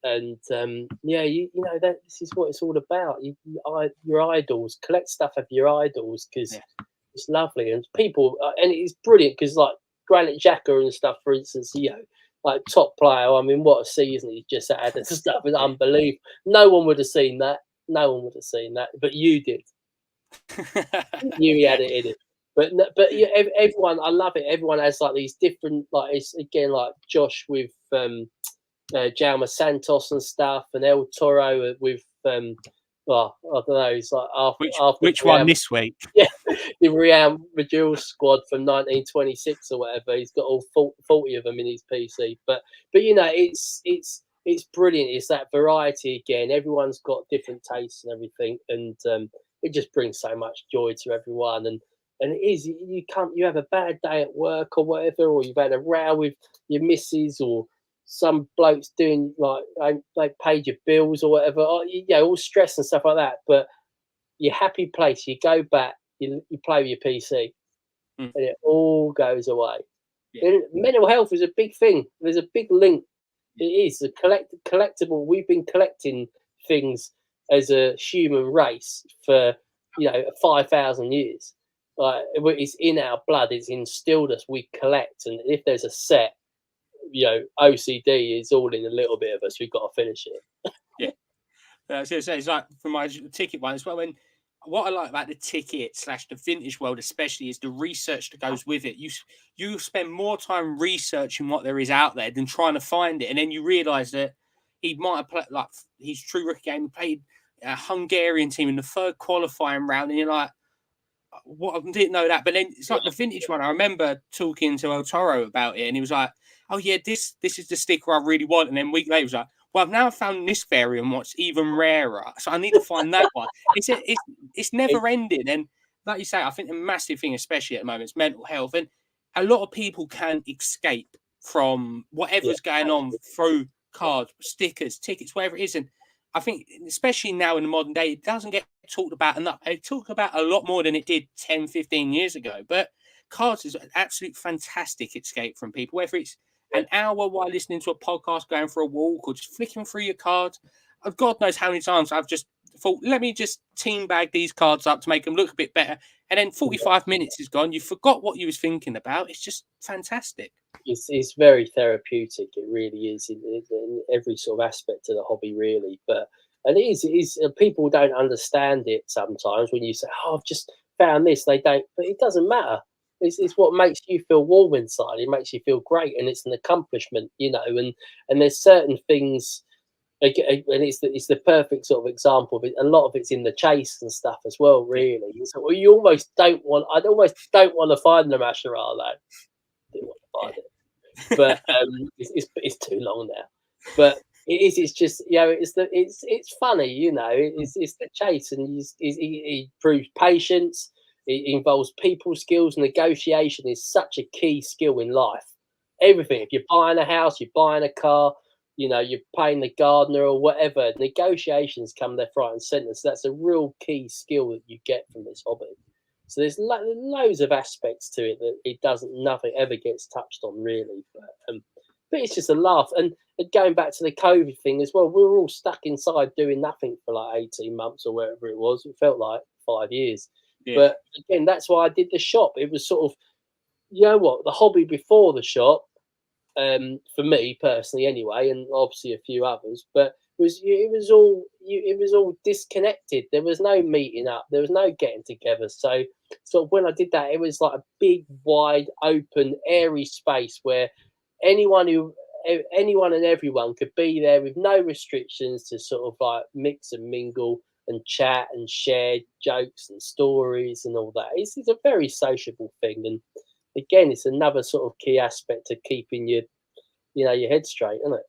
And that this is what it's all about. Your idols, collect stuff of your idols, because it's lovely, and people, and it's brilliant because like Granit Xhaka and stuff, for instance, like top player. I mean, what a season he just had and stuff is unbelievable. No one would have seen that. No one would have seen that, but you did. You knew he had it in it. But yeah, everyone, I love it. Everyone has like these different, like it's again like Josh with Jaume Santos and stuff, and El Toro with well, I don't know. It's like after which one this week? Yeah, the Real Madrid squad from 1926 or whatever. He's got all 40 of them in his PC. But it's brilliant. It's that variety again. Everyone's got different tastes and everything, and it just brings so much joy to everyone. And it is, you have a bad day at work or whatever, or you've had a row with your missus, or some blokes doing like they paid your bills or whatever, all stress and stuff like that. But your happy place, you go back, you play with your PC, and it all goes away. And mental health is a big thing. There's a big link. It is a collectible. We've been collecting things as a human race for 5,000 years. Like it's in our blood. It's instilled us. We collect, and if there's a set, OCD is all in a little bit of us. We've got to finish it. Yeah, I was going to say, it's like for my ticket one as well. What I like about the ticket / the vintage world, especially, is the research that goes with it. You spend more time researching what there is out there than trying to find it, and then you realise that he might have played like his true rookie game. He played a Hungarian team in the third qualifying round, and you're like, what? I didn't know that. But then it's like the vintage one. I remember talking to El Toro about it, and he was like, "Oh yeah, this is the sticker I really want." And then a week later, he was like, "Well, I've now found this variant, what's even rarer, so I need to find that one." It's never ending, and like you say, I think the massive thing, especially at the moment, is mental health, and a lot of people can escape from whatever's going on through cards, stickers, tickets, whatever it is, and I think, especially now in the modern day, it doesn't get talked about enough. It talked about a lot more than it did 10, 15 years ago. But cards is an absolute fantastic escape from people, whether it's an hour while listening to a podcast, going for a walk, or just flicking through your cards. God knows how many times I've just thought, let me just team bag these cards up to make them look a bit better. And then 45 minutes is gone. You forgot what you was thinking about. It's just fantastic. It's very therapeutic. It really is in every sort of aspect of the hobby, really. And it is. People don't understand it sometimes when you say, "Oh, I've just found this." They don't, but it doesn't matter. It's what makes you feel warm inside. It makes you feel great, and it's an accomplishment, And there's certain things, and it's the perfect sort of example of it. A lot of it's in the chase and stuff as well, really. So you almost don't want. I almost don't want to find the Mascherano. Didn't want to find it. But it's too long now. But it's just it's funny, It's the chase, and he proves patience. It involves people skills. Negotiation is such a key skill in life. Everything. If you're buying a house, you're buying a car, you're paying the gardener or whatever. Negotiations come there front and centre. So that's a real key skill that you get from this hobby. So there's loads of aspects to it that nothing ever gets touched on, really. But it's just a laugh. And going back to the COVID thing as well, we were all stuck inside doing nothing for like 18 months or whatever it was. It felt like 5 years. Yeah. But again, that's why I did the shop. It was sort of, the hobby before the shop, for me personally anyway, and obviously a few others, but it was all disconnected. There was no meeting up, there was no getting together. So when I did that, it was like a big, wide open, airy space where anyone and everyone could be there with no restrictions to sort of like mix and mingle and chat and share jokes and stories and all that. It's a very sociable thing, and again, it's another sort of key aspect to keeping your head straight, isn't it?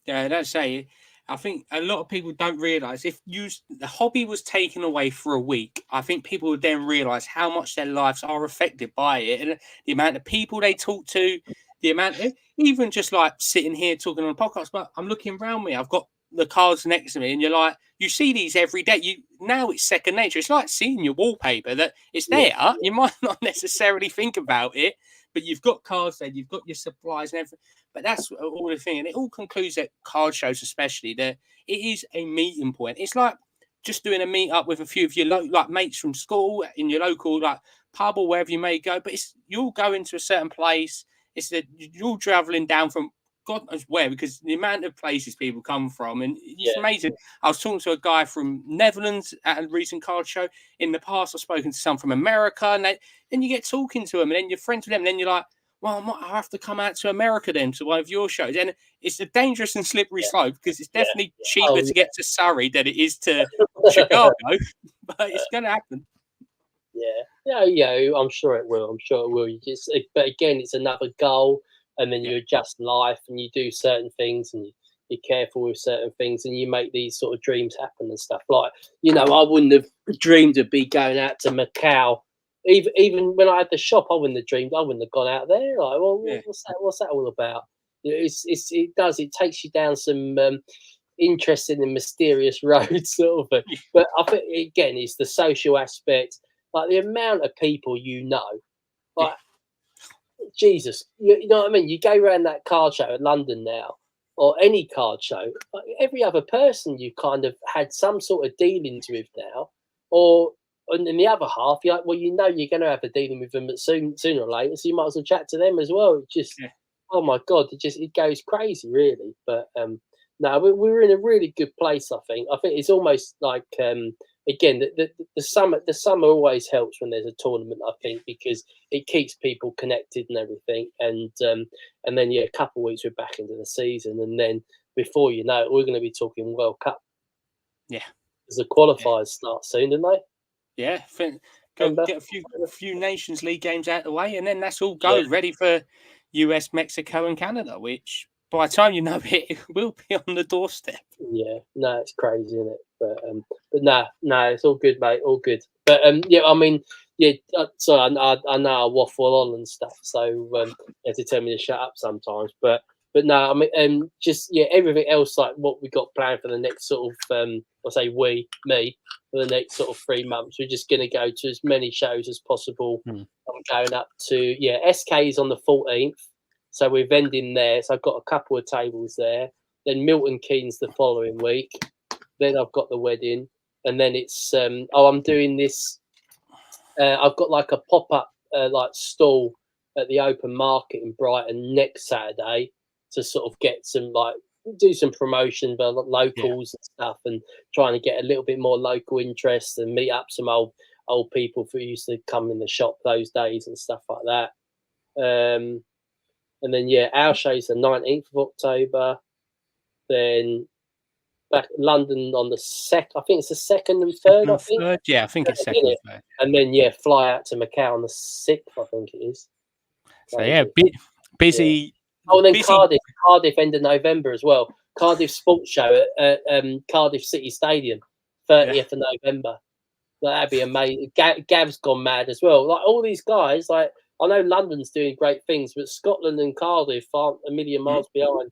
Yeah, that's say. I think a lot of people don't realise if the hobby was taken away for a week, I think people would then realise how much their lives are affected by it, and the amount of people they talk to, the amount, even just like sitting here talking on a podcast, but I'm looking around me. I've got the cards next to me, and you're like, you see these every day. Now it's second nature. It's like seeing your wallpaper that it's there. Yeah, You might not necessarily think about it, but you've got cards there, you've got your supplies and everything. But that's all the thing, and it all concludes at card shows, especially that it is a meeting point. It's like just doing a meet up with a few of your like mates from school in your local like pub or wherever you may go. But it's you'll go into a certain place. It's that you're traveling down from God knows where, because the amount of places people come from, and it's yeah, amazing. I was talking to a guy from Netherlands at a recent card show. In the past, I've spoken to some from America, and then you get talking to them, and then you're friends with them, and then you're like, well, I have to come out to America then to one of your shows. And it's a dangerous and slippery yeah, slope, because it's yeah. definitely Oh, cheaper to get to Surrey than it is to Chicago, but it's going to happen. yeah. I'm sure it will. I'm sure it will. But again, it's another goal, and then Yeah, you adjust life, and you do certain things, and you're careful with certain things, and you make these sort of dreams happen and stuff. Like, I wouldn't have dreamed of be going out to Macau. Even when I had the shop, I wouldn't have dreamed. I wouldn't have gone out there. Like, well, yeah, what's that? What's that all about? It takes you down some interesting and mysterious roads, sort of thing. yeah, But I think again, it's the social aspect, like the amount of people yeah, like Jesus, you know what I mean? You go around that card show at London now, or any card show, like every other person you kind of had some sort of dealings with now, or and in the other half, you're like, well, you're going to have a dealing with them sooner or later, so you might as well chat to them as well. It's just, yeah. oh my god, it goes crazy, really. But no, we're in a really good place. I think it's almost like again the summer always helps when there's a tournament. I think because it keeps people connected and everything, and then a couple of weeks we're back into the season, and then before you know it, we're going to be talking World Cup Yeah. because the qualifiers start soon, don't they? Yeah, Remember? get a few Nations League games out of the way, and then that's all Yeah, go ready for US, Mexico, and Canada. Which by the time you know it, it will be on the doorstep. yeah. No, it's crazy, isn't it? But no, it's all good, mate. All good. But yeah, I mean, yeah. Sorry, I know I waffle on and stuff, so you have to tell me to shut up sometimes. But no, I mean, just everything else like what we got planned for the next sort of I'll say me for the next sort of 3 months. We're just going to go to as many shows as possible. Hmm. I'm going up to SK is on the 14th, so we're vending there. So I've got a couple of tables there. Then Milton Keynes the following week. Then I've got the wedding, and then it's I'm doing this. I've got like a pop up like stall at the open market in Brighton next Saturday to sort of get some like do some promotion for Yeah, locals and stuff, and trying to get a little bit more local interest and meet up some old people who used to come in the shop those days and stuff like that. And then our show's the 19th of October. Then back London on the I think it's the second and third. second I and think, third. Yeah, I think it's second isn't and it? third. And then fly out to Macau on the 6th. I think it is. So yeah, Crazy. Yeah. busy, Oh, and then busy. Cardiff end of November as well. Cardiff Sports Show at Cardiff City Stadium, Yeah, 30th of November. That'd be amazing. Gav's gone mad as well. Like all these guys, like I know London's doing great things, but Scotland and Cardiff aren't a million mm, miles behind.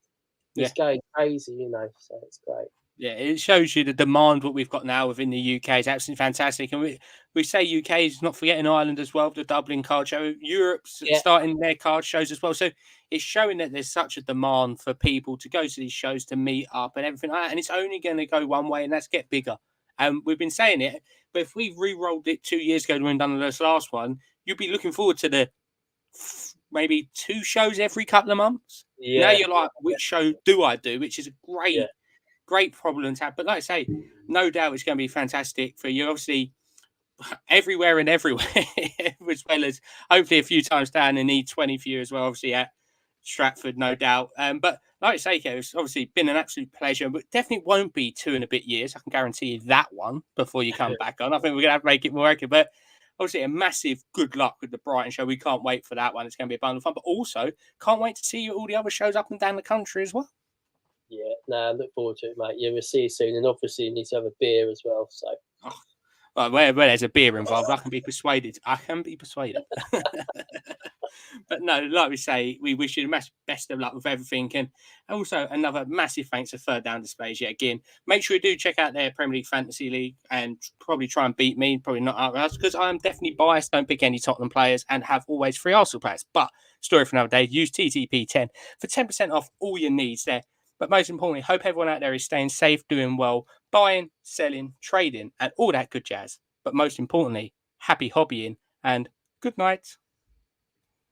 yeah. It's going crazy, so it's great. Yeah, it shows you the demand what we've got now within the UK is absolutely fantastic. And we say UK is not forgetting Ireland as well, the Dublin card show. Europe's Yeah, starting their card shows as well. So it's showing that there's such a demand for people to go to these shows to meet up and everything like that. And it's only going to go one way, and that's get bigger. And we've been saying it, but if we re-rolled it 2 years ago when we done this last one, you'd be looking forward to the maybe 2 shows every couple of months. Now yeah, you're like, which show do I do? Which is a yeah, great problem to have. But like I say, no doubt it's going to be fantastic for you. Obviously, everywhere and everywhere, as well as hopefully a few times down in E20 for you as well. Obviously at Stratford, no doubt. But like I say, Kev, it's obviously been an absolute pleasure, but definitely won't be 2.5 years. I can guarantee you that one before you come back on. I think we're going to have to make it more accurate. But obviously, a massive good luck with the Brighton show. We can't wait for that one. It's going to be a bundle of fun. But also, can't wait to see you at all the other shows up and down the country as well. yeah. No, I look forward to it, mate. Yeah, we'll see you soon, and obviously you need to have a beer as well. So Oh, well, where there's a beer involved, I can be persuaded. I can be persuaded. But But no, like we say, we wish you the best of luck with everything. And also another massive thanks to Third Down Displays yet again. Make sure you do check out their Premier League Fantasy League and probably try and beat me, probably not out us, because I am definitely biased. Don't pick any Tottenham players and have always 3 Arsenal players. But story for another day. Use TTP10 for 10% off all your needs there. But most importantly, hope everyone out there is staying safe, doing well, buying, selling, trading, and all that good jazz. But most importantly, happy hobbying and good night.